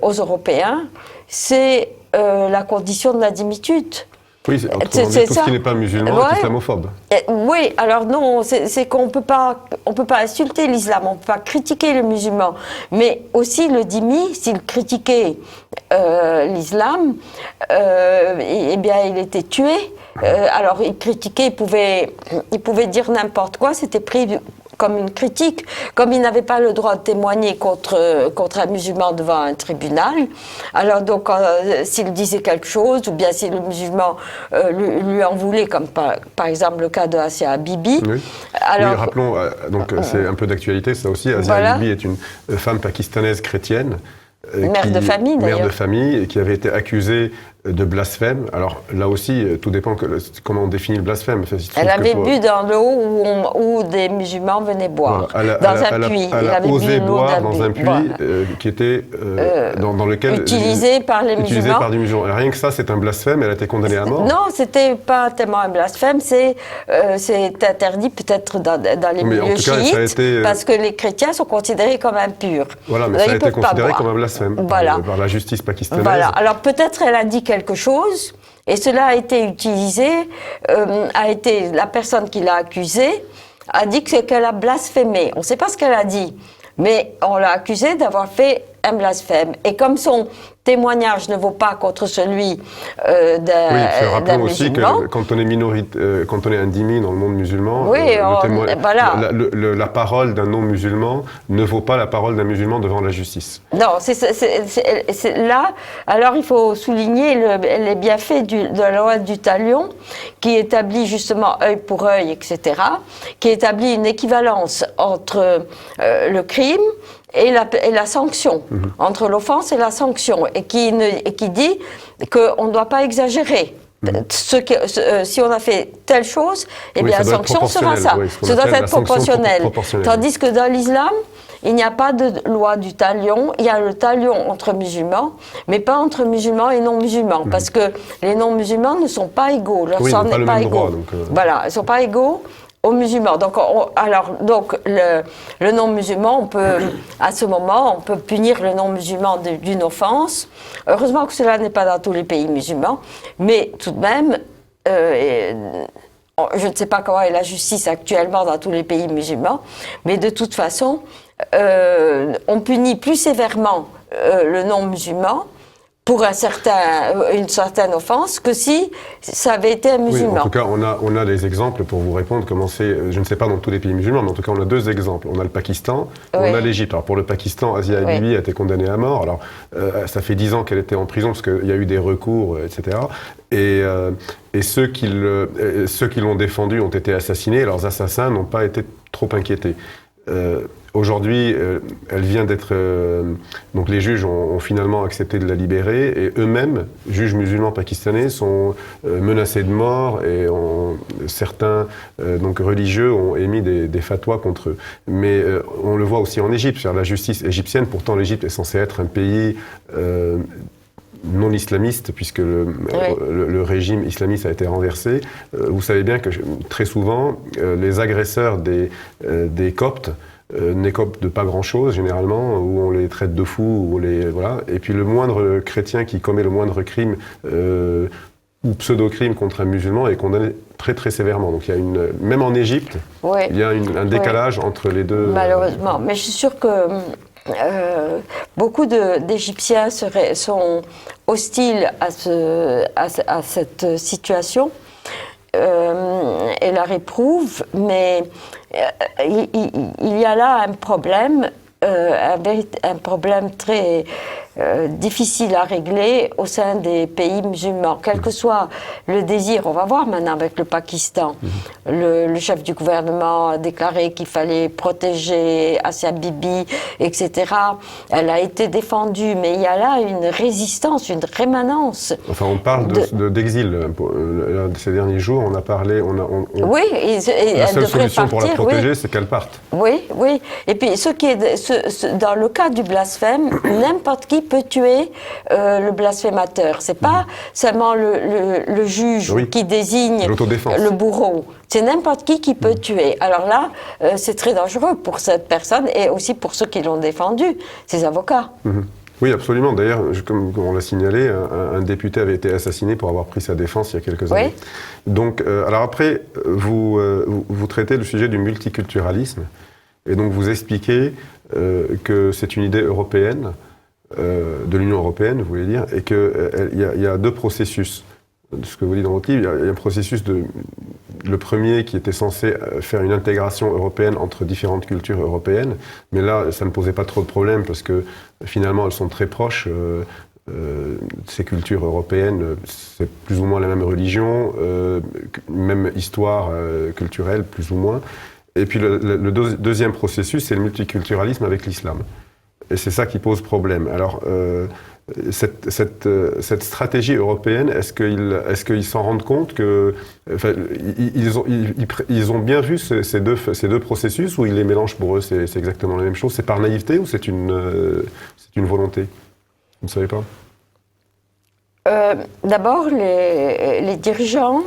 aux Européens, c'est la condition de la dhimitude. oui, autrement dit, tout ce qui n'est pas musulman est islamophobe. Oui, alors non, c'est qu'on peut pas insulter l'islam, on peut pas critiquer les musulmans, mais aussi le dhimmi, s'il critiquait l'islam, eh bien il était tué. Alors il critiquait, il pouvait dire n'importe quoi, c'était pris comme une critique, comme il n'avait pas le droit de témoigner contre un musulman devant un tribunal. Alors donc, s'il disait quelque chose, ou bien si le musulman lui en voulait, comme par exemple le cas de Asia Bibi. Oui, oui, rappelons, donc c'est un peu d'actualité, ça aussi. Asia Bibi est une femme pakistanaise chrétienne. Mère de famille, d'ailleurs. Mère de famille, et qui avait été accusée de blasphème. Alors là aussi, tout dépend comment on définit le blasphème. Elle avait bu dans l'eau où des musulmans venaient boire, voilà. Dans un puits. Elle a osé boire dans un puits qui était dans lequel... Utilisé par les musulmans. Utilisé par des musulmans. Et rien que ça, c'est un blasphème, elle a été condamnée à mort. Non, c'était pas tellement un blasphème, c'est interdit peut-être dans les milieux chiites, parce que les chrétiens sont considérés comme impurs. Voilà, mais ça a été considéré comme un blasphème par la justice pakistanaise. Voilà, alors peut-être elle a dit quelque chose, et cela a été utilisé, la personne qui l'a accusée a dit qu'elle a blasphémé. On ne sait pas ce qu'elle a dit, mais on l'a accusée d'avoir fait un blasphème. Et comme son témoignage ne vaut pas contre celui d'un musulman. Aussi que quand on est quand on est un dhimmi dans le monde musulman, la parole d'un non-musulman ne vaut pas la parole d'un musulman devant la justice. Non, c'est là. Alors il faut souligner les bienfaits de la loi du talion, qui établit justement œil pour œil, etc., qui établit une équivalence entre le crime et la sanction, entre l'offense et la sanction, et qui dit qu'on ne doit pas exagérer. Si on a fait telle chose, eh bien la sanction sera ça. Ça doit être proportionnel. Tandis que dans l'islam, il n'y a pas de loi du talion, il y a le talion entre musulmans, mais pas entre musulmans et non-musulmans, parce que les non-musulmans ne sont pas égaux, leur sang n'est pas égaux. Voilà, ils ne sont pas égaux aux musulmans. Donc, le non-musulman, à ce moment, on peut punir le non-musulman d'une offense. Heureusement que cela n'est pas dans tous les pays musulmans, mais tout de même, je ne sais pas comment est la justice actuellement dans tous les pays musulmans, mais de toute façon, on punit plus sévèrement le non-musulman pour une certaine offense que si ça avait été un musulman. Oui, en tout cas, on a des exemples pour vous répondre comment c'est, je ne sais pas dans tous les pays musulmans, mais en tout cas, on a deux exemples. On a le Pakistan, on a l'Égypte. Alors pour le Pakistan, Asia Bibi a été condamnée à mort. Alors ça fait 10 ans qu'elle était en prison parce qu'il y a eu des recours, etc. Et ceux qui l'ont défendue ont été assassinés. Leurs assassins n'ont pas été trop inquiétés. Aujourd'hui, elle vient d'être... donc les juges ont finalement accepté de la libérer, et eux-mêmes, juges musulmans pakistanais, sont menacés de mort, et certains donc religieux ont émis des fatwas contre eux. Mais on le voit aussi en Égypte, sur la justice égyptienne. Pourtant, l'Égypte est censée être un pays... non islamiste, puisque le régime islamiste a été renversé. Vous savez bien que très souvent, les agresseurs des Coptes n'écopent de pas grand-chose, généralement, où on les traite de fous, voilà. Et puis le moindre chrétien qui commet le moindre crime ou pseudo-crime contre un musulman est condamné très très sévèrement. Donc il y a même en Égypte, il y a un décalage entre les deux. Malheureusement, mais je suis sûre que beaucoup d'Égyptiens sont hostiles à cette situation et la réprouvent, mais il y a là un problème, un problème très difficile à régler au sein des pays musulmans, quel que soit le désir. On va voir maintenant avec le Pakistan. Le chef du gouvernement a déclaré qu'il fallait protéger Asia Bibi, etc. Elle a été défendue, mais il y a là une résistance, une rémanence. Enfin, on parle d'exil. Ces derniers jours, on a parlé... Oui, la seule solution partir, pour la protéger, c'est qu'elle parte. Oui, oui. Et puis, dans le cas du blasphème, n'importe qui peut tuer le blasphémateur. C'est pas seulement le juge qui désigne le bourreau. C'est n'importe qui peut tuer. Alors là, c'est très dangereux pour cette personne et aussi pour ceux qui l'ont défendu, ses avocats. Oui, absolument. D'ailleurs, comme on l'a signalé, un député avait été assassiné pour avoir pris sa défense il y a quelques années. Donc, alors après, vous traitez le sujet du multiculturalisme et donc vous expliquez que c'est une idée européenne, de l'Union européenne, vous voulez dire, et qu'il y a deux processus. De ce que vous dites dans votre livre, il y a un processus le premier qui était censé faire une intégration européenne entre différentes cultures européennes, mais là, ça ne posait pas trop de problèmes parce que finalement, elles sont très proches. Ces cultures européennes, c'est plus ou moins la même religion, même histoire culturelle, plus ou moins. Et puis le deuxième processus, c'est le multiculturalisme avec l'islam. Et c'est ça qui pose problème. Alors, cette stratégie européenne, est-ce qu'ils s'en rendent compte que, enfin, ils ont bien vu ces deux processus ou ils les mélangent pour eux, c'est exactement la même chose? C'est par naïveté ou c'est une volonté? Vous ne savez pas? D'abord, les dirigeants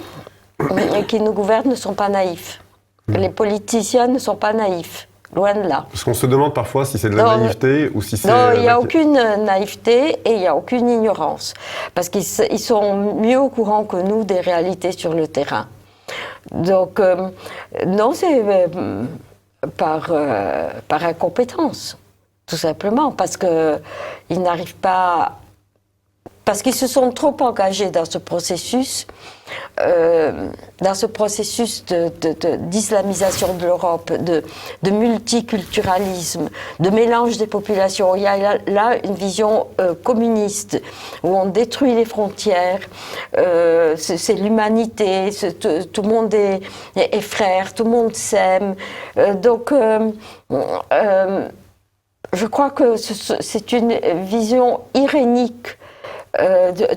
qui nous gouvernent ne sont pas naïfs. Les politiciens ne sont pas naïfs. Loin de là. Parce qu'on se demande parfois si c'est de la naïveté ou si c'est... Non, il n'y a aucune naïveté et il n'y a aucune ignorance. Parce qu'ils sont mieux au courant que nous des réalités sur le terrain. Donc, non, c'est par incompétence, tout simplement. Parce qu'ils n'arrivent pas... Parce qu'ils se sont trop engagés dans ce processus d'islamisation de l'Europe, de multiculturalisme, de mélange des populations. Il y a là une vision communiste, où on détruit les frontières, c'est l'humanité, tout le monde est frère, tout le monde s'aime. Donc, je crois que c'est une vision irénique,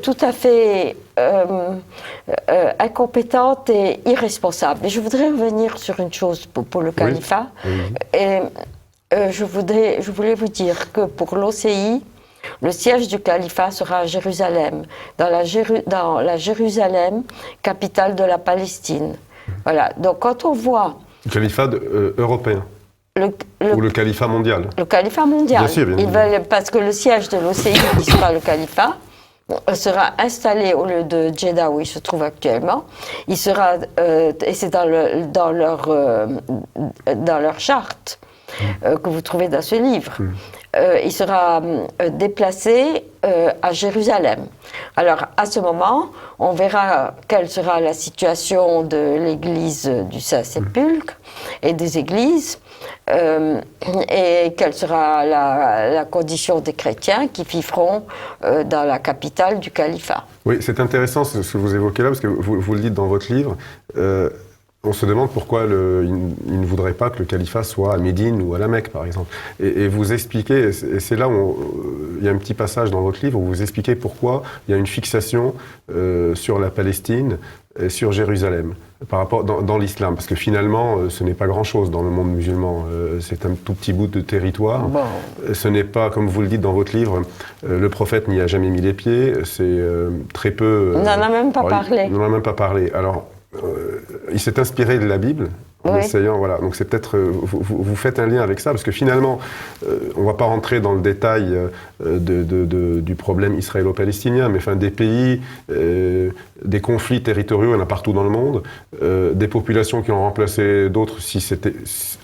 tout à fait incompétente et irresponsable. Et je voudrais revenir sur une chose pour le califat. Oui. Et je voulais vous dire que pour l'OCI, le siège du califat sera à Jérusalem, dans la Jérusalem, capitale de la Palestine. Voilà. Donc quand on voit... Le califat européen. Ou le califat mondial. Le califat mondial. Bien sûr, bien sûr. Parce que le siège de l'OCI, qui sera le califat, sera installé au lieu de Jeddah où il se trouve actuellement. Il sera, et c'est dans leur charte que vous trouvez dans ce livre, il sera déplacé à Jérusalem. Alors à ce moment, on verra quelle sera la situation de l'église du Saint-Sépulcre et des églises. Et quelle sera la condition des chrétiens qui vivront dans la capitale du califat. Oui, c'est intéressant ce que vous évoquez là, parce que vous le dites dans votre livre. On se demande pourquoi il ne voudrait pas que le califat soit à Médine ou à la Mecque, par exemple. Et vous expliquez, et c'est là où il y a un petit passage dans votre livre où vous expliquez pourquoi il y a une fixation sur la Palestine et sur Jérusalem par rapport dans l'islam, parce que finalement, ce n'est pas grand-chose dans le monde musulman. C'est un tout petit bout de territoire. Bon. Ce n'est pas, comme vous le dites dans votre livre, le prophète n'y a jamais mis les pieds. C'est très peu. On n'en a même pas parlé. On n'en a même pas parlé. Alors, il s'est inspiré de la Bible. En essayant, voilà. Donc c'est peut-être vous faites un lien avec ça parce que finalement, on va pas rentrer dans le détail du problème israélo-palestinien, mais enfin des pays, des conflits territoriaux, il y en a partout dans le monde, des populations qui ont remplacé d'autres,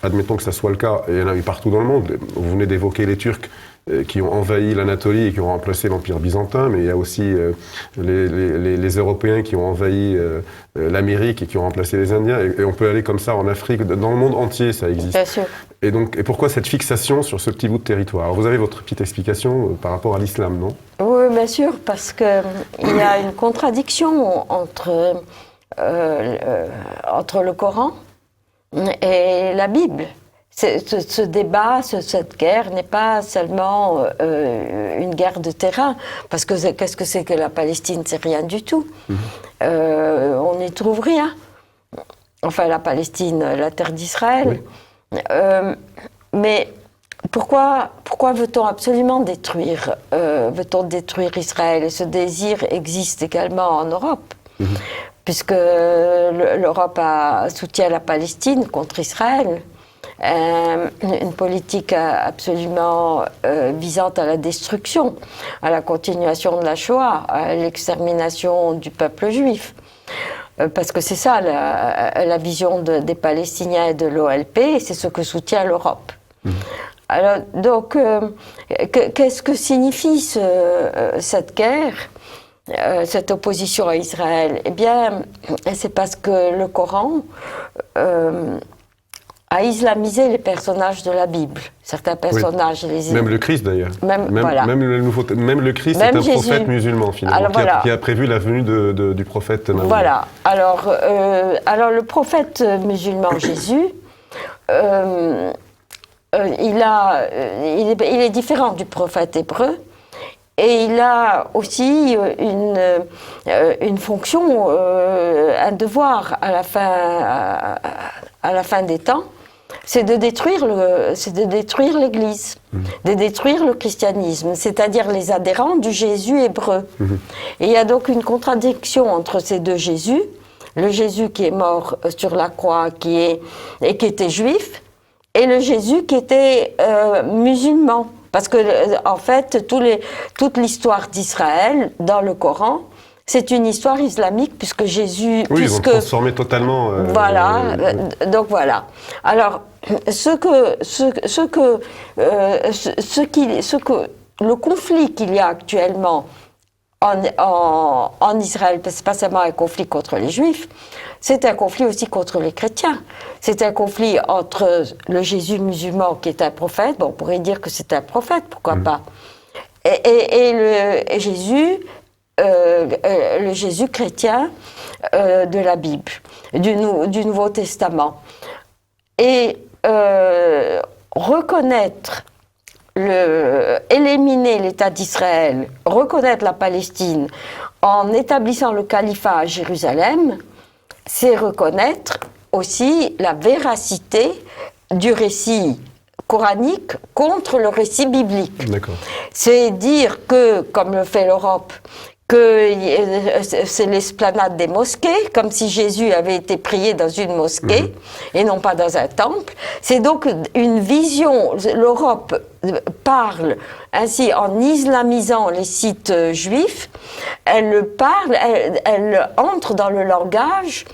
admettons que ça soit le cas, et il y en a eu partout dans le monde. Vous venez d'évoquer les Turcs. qui ont envahi l'Anatolie et qui ont remplacé l'Empire byzantin, mais il y a aussi les Européens qui ont envahi l'Amérique et qui ont remplacé les Indiens. Et on peut aller comme ça en Afrique, dans le monde entier, ça existe. Bien sûr. Et pourquoi cette fixation sur ce petit bout de territoire? Alors vous avez votre petite explication par rapport à l'islam, non? Oui, bien sûr, parce qu'il y a une contradiction entre le Coran et la Bible. Ce débat, cette guerre n'est pas seulement une guerre de terrain, parce que qu'est-ce que c'est que la Palestine? C'est rien du tout. On n'y trouve rien. Enfin, la Palestine, la terre d'Israël. Oui. Mais pourquoi veut-on absolument détruire Israël? Et ce désir existe également en Europe, puisque l'Europe soutient la Palestine contre Israël. Une politique absolument visant à la destruction, à la continuation de la Shoah, à l'extermination du peuple juif. Parce que c'est ça la vision des Palestiniens et de l'OLP, et c'est ce que soutient l'Europe. Alors, donc, qu'est-ce que signifie cette guerre, cette opposition à Israël? Eh bien, c'est parce que le Coran a islamisé les personnages de la Bible. Certains personnages... Oui. Même le Christ, d'ailleurs. Voilà. Même le Christ est un prophète musulman, finalement, alors, voilà. qui a prévu la venue du prophète Mahomet. Voilà. Alors, le prophète musulman Jésus, il est différent du prophète hébreu, et il a aussi une fonction, un devoir à la fin des temps, c'est de détruire l'Église, de détruire le christianisme, c'est-à-dire les adhérents du Jésus hébreu. Et il y a donc une contradiction entre ces deux Jésus, le Jésus qui est mort sur la croix et qui était juif, et le Jésus qui était musulman. Parce que, en fait, toute l'histoire d'Israël dans le Coran, c'est une histoire islamique, puisque Jésus... Oui, ils ont transformé totalement... Voilà, donc voilà. Alors, le conflit qu'il y a actuellement en Israël, parce que c'est pas seulement un conflit contre les Juifs, c'est un conflit aussi contre les chrétiens. C'est un conflit entre le Jésus musulman, qui est un prophète, bon, on pourrait dire que c'est un prophète, pourquoi pas, et le Jésus... le Jésus chrétien de la Bible, du Nouveau Testament. Et éliminer l'État d'Israël, reconnaître la Palestine en établissant le califat à Jérusalem, c'est reconnaître aussi la véracité du récit coranique contre le récit biblique. D'accord. C'est dire que, comme le fait l'Europe, que c'est l'esplanade des mosquées, comme si Jésus avait été prié dans une mosquée et non pas dans un temple. C'est donc une vision, l'Europe parle ainsi en islamisant les sites juifs, elle entre dans le langage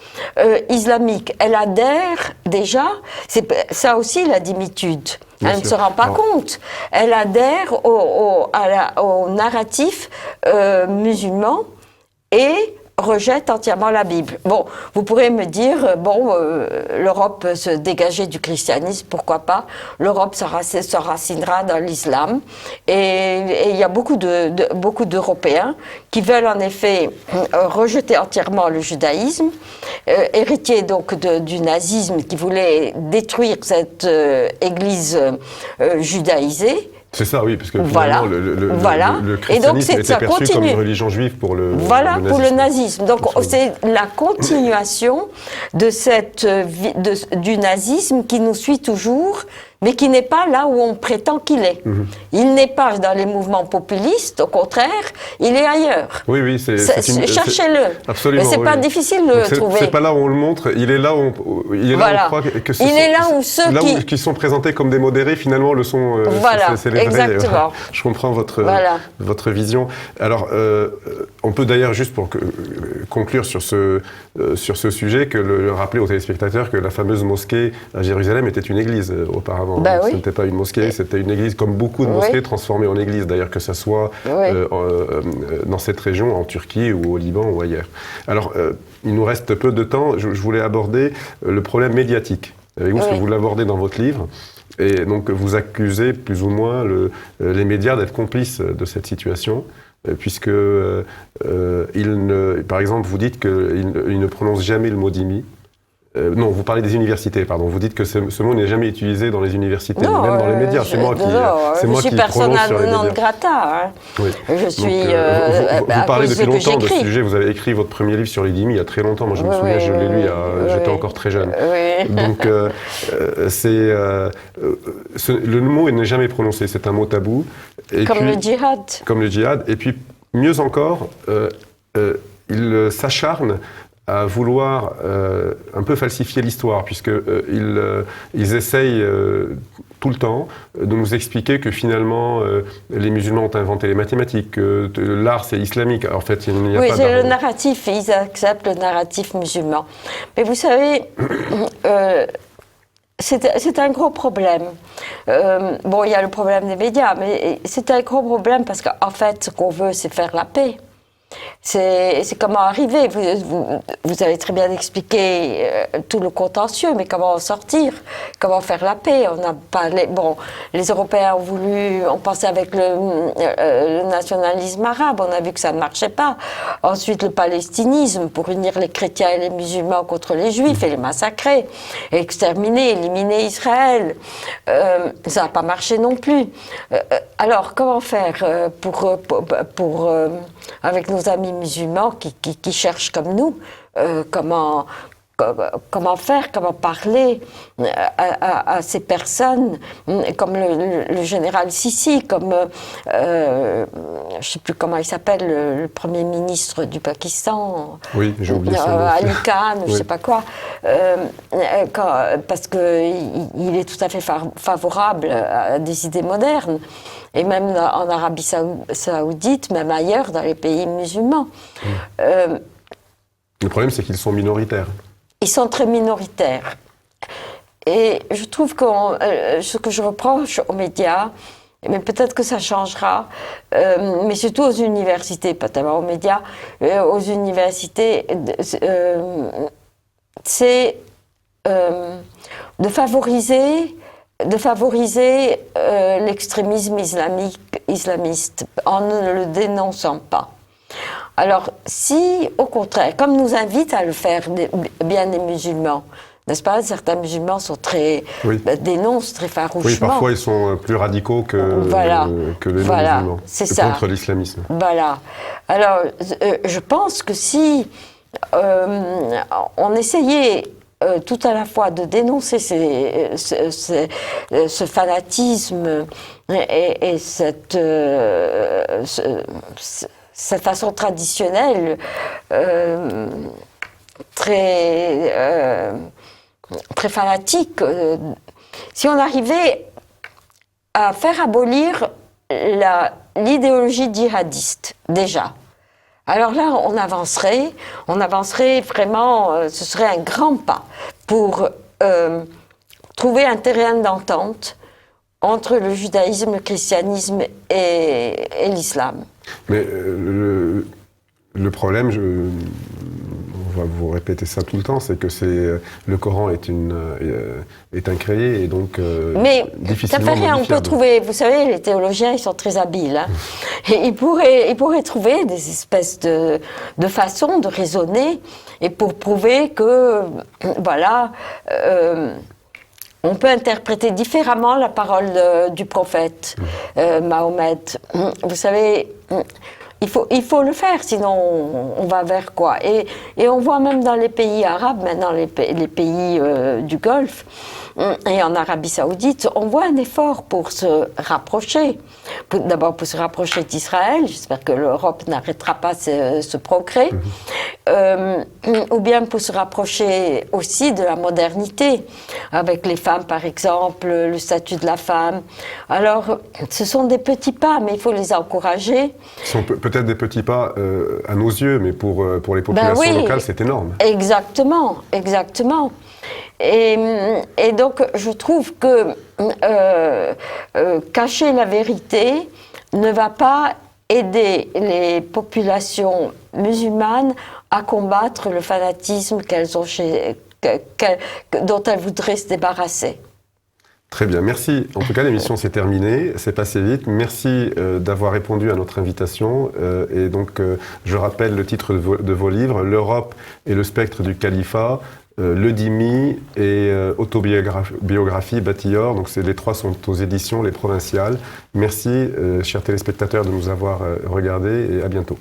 islamique, elle adhère déjà, c'est ça aussi la dimitude. Elle ne se rend pas compte. Elle adhère au narratif musulman et rejette entièrement la Bible. Bon, vous pourrez me dire, l'Europe se dégager du christianisme, pourquoi pas? L'Europe se racinera dans l'islam. Et il y a beaucoup d'Européens qui veulent en effet rejeter entièrement le judaïsme, héritier donc du nazisme qui voulait détruire cette église judaïsée. C'est ça, oui, parce que finalement, le christianisme était perçu comme une religion juive pour le nazisme. Voilà, pour le nazisme. Donc, c'est la continuation de du nazisme qui nous suit toujours, mais qui n'est pas là où on prétend qu'il est. Il n'est pas dans les mouvements populistes, au contraire, il est ailleurs. Oui, cherchez-le. Absolument. Mais c'est pas difficile de le trouver. C'est pas là où on le montre, il est là où on croit que ceux qui sont présentés comme des modérés, finalement, le sont. Voilà, c'est les exactement. Vrais. Je comprends votre vision. Alors, on peut d'ailleurs, juste pour conclure sur ce sujet, rappeler aux téléspectateurs que la fameuse mosquée à Jérusalem était une église auparavant. avant. Bah oui. Ce n'était pas une mosquée, c'était une église, comme beaucoup de mosquées transformées en église, d'ailleurs, que ce soit dans cette région, en Turquie ou au Liban ou ailleurs. Alors, il nous reste peu de temps. Je voulais aborder le problème médiatique avec vous, parce que vous l'abordez dans votre livre. Et donc, vous accusez plus ou moins les médias d'être complices de cette situation, puisque, par exemple, vous dites qu'ils ne prononcent jamais le mot dhimmi. Non, vous parlez des universités, pardon. Vous dites que ce mot n'est jamais utilisé dans les universités, non, même dans les médias. C'est moi qui prononce sur les médias. Non grata. Hein. Oui. Je suis. Vous parlez depuis longtemps de ce sujet. Vous avez écrit votre premier livre sur les dhimmi il y a très longtemps. Moi, je me souviens, je l'ai lu. J'étais encore très jeune. Donc, le mot n'est jamais prononcé. C'est un mot tabou. Et comme le djihad. Comme le djihad. Et puis, mieux encore, il s'acharne à vouloir un peu falsifier l'histoire, puisqu'ils essayent tout le temps de nous expliquer que finalement les musulmans ont inventé les mathématiques, que l'art c'est islamique. En fait, il n'y a pas Oui, c'est le narratif, ils acceptent le narratif musulman. Mais vous savez, c'est un gros problème. Bon, il y a le problème des médias, mais c'est un gros problème parce qu'en fait, ce qu'on veut, c'est faire la paix. C'est comment arriver. Vous avez très bien expliqué tout le contentieux, mais comment en sortir, comment faire la paix. On n'a pas les Européens ont pensé avec le nationalisme arabe, on a vu que ça ne marchait pas. Ensuite, le palestinisme pour unir les chrétiens et les musulmans contre les juifs et les massacrer, et exterminer, éliminer Israël. Ça n'a pas marché non plus. Alors, comment faire avec nos amis musulmans qui cherchent comme nous, comment faire, comment parler à ces personnes, comme le général Sisi, comme, je ne sais plus comment il s'appelle, le Premier ministre du Pakistan. Oui, j'ai oublié son nom. Ali Khan, je ne sais pas quoi, parce qu'il est tout à fait favorable à des idées modernes. Et même en Arabie Saoudite, même ailleurs, dans les pays musulmans. Le problème, c'est qu'ils sont minoritaires. Ils sont très minoritaires. Et je trouve que ce que je reproche aux médias, mais peut-être que ça changera, mais surtout aux universités, pas tellement aux médias, aux universités, c'est de favoriser l'extrémisme islamiste en ne le dénonçant pas. Alors, si, au contraire, comme nous invitent à le faire bien des musulmans, n'est-ce pas? Certains musulmans sont dénoncent très farouchement. Oui, parfois ils sont plus radicaux que les non-musulmans. C'est ça. Contre l'islamisme. Voilà. Alors, je pense que si on essayait tout à la fois de dénoncer ce fanatisme et cette façon traditionnelle très fanatique. Si on arrivait à faire abolir l'idéologie djihadiste, déjà, alors là, on avancerait vraiment, ce serait un grand pas pour trouver un terrain d'entente entre le judaïsme, le christianisme et l'islam. Mais le problème, on va vous répéter ça tout le temps, c'est que le Coran est incréé et donc mais difficilement ça fait rien, on peut trouver, vous savez, les théologiens, ils sont très habiles, hein, et ils pourraient trouver des espèces de façons de raisonner et pour prouver que, voilà, on peut interpréter différemment la parole du prophète Mahomet. Vous savez, il faut le faire, sinon on va vers quoi? Et on voit même dans les pays arabes, maintenant les pays du Golfe, et en Arabie Saoudite, on voit un effort pour se rapprocher. D'abord pour se rapprocher d'Israël, j'espère que l'Europe n'arrêtera pas ce progrès, ou bien pour se rapprocher aussi de la modernité, avec les femmes par exemple, le statut de la femme. Alors, ce sont des petits pas, mais il faut les encourager. Ce sont peut-être des petits pas à nos yeux, mais pour les populations locales, c'est énorme. Exactement, exactement. Et donc, je trouve que cacher la vérité ne va pas aider les populations musulmanes à combattre le fanatisme dont elles voudraient se débarrasser. Très bien, merci. En tout cas, l'émission s'est terminée, c'est passé vite. Merci d'avoir répondu à notre invitation. Et donc, je rappelle le titre de vos livres, L'Europe et le spectre du califat, Le Dhimmi et Autobiographie Batior. Donc, les trois sont aux éditions Les Provinciales. Merci, chers téléspectateurs, de nous avoir regardés et à bientôt.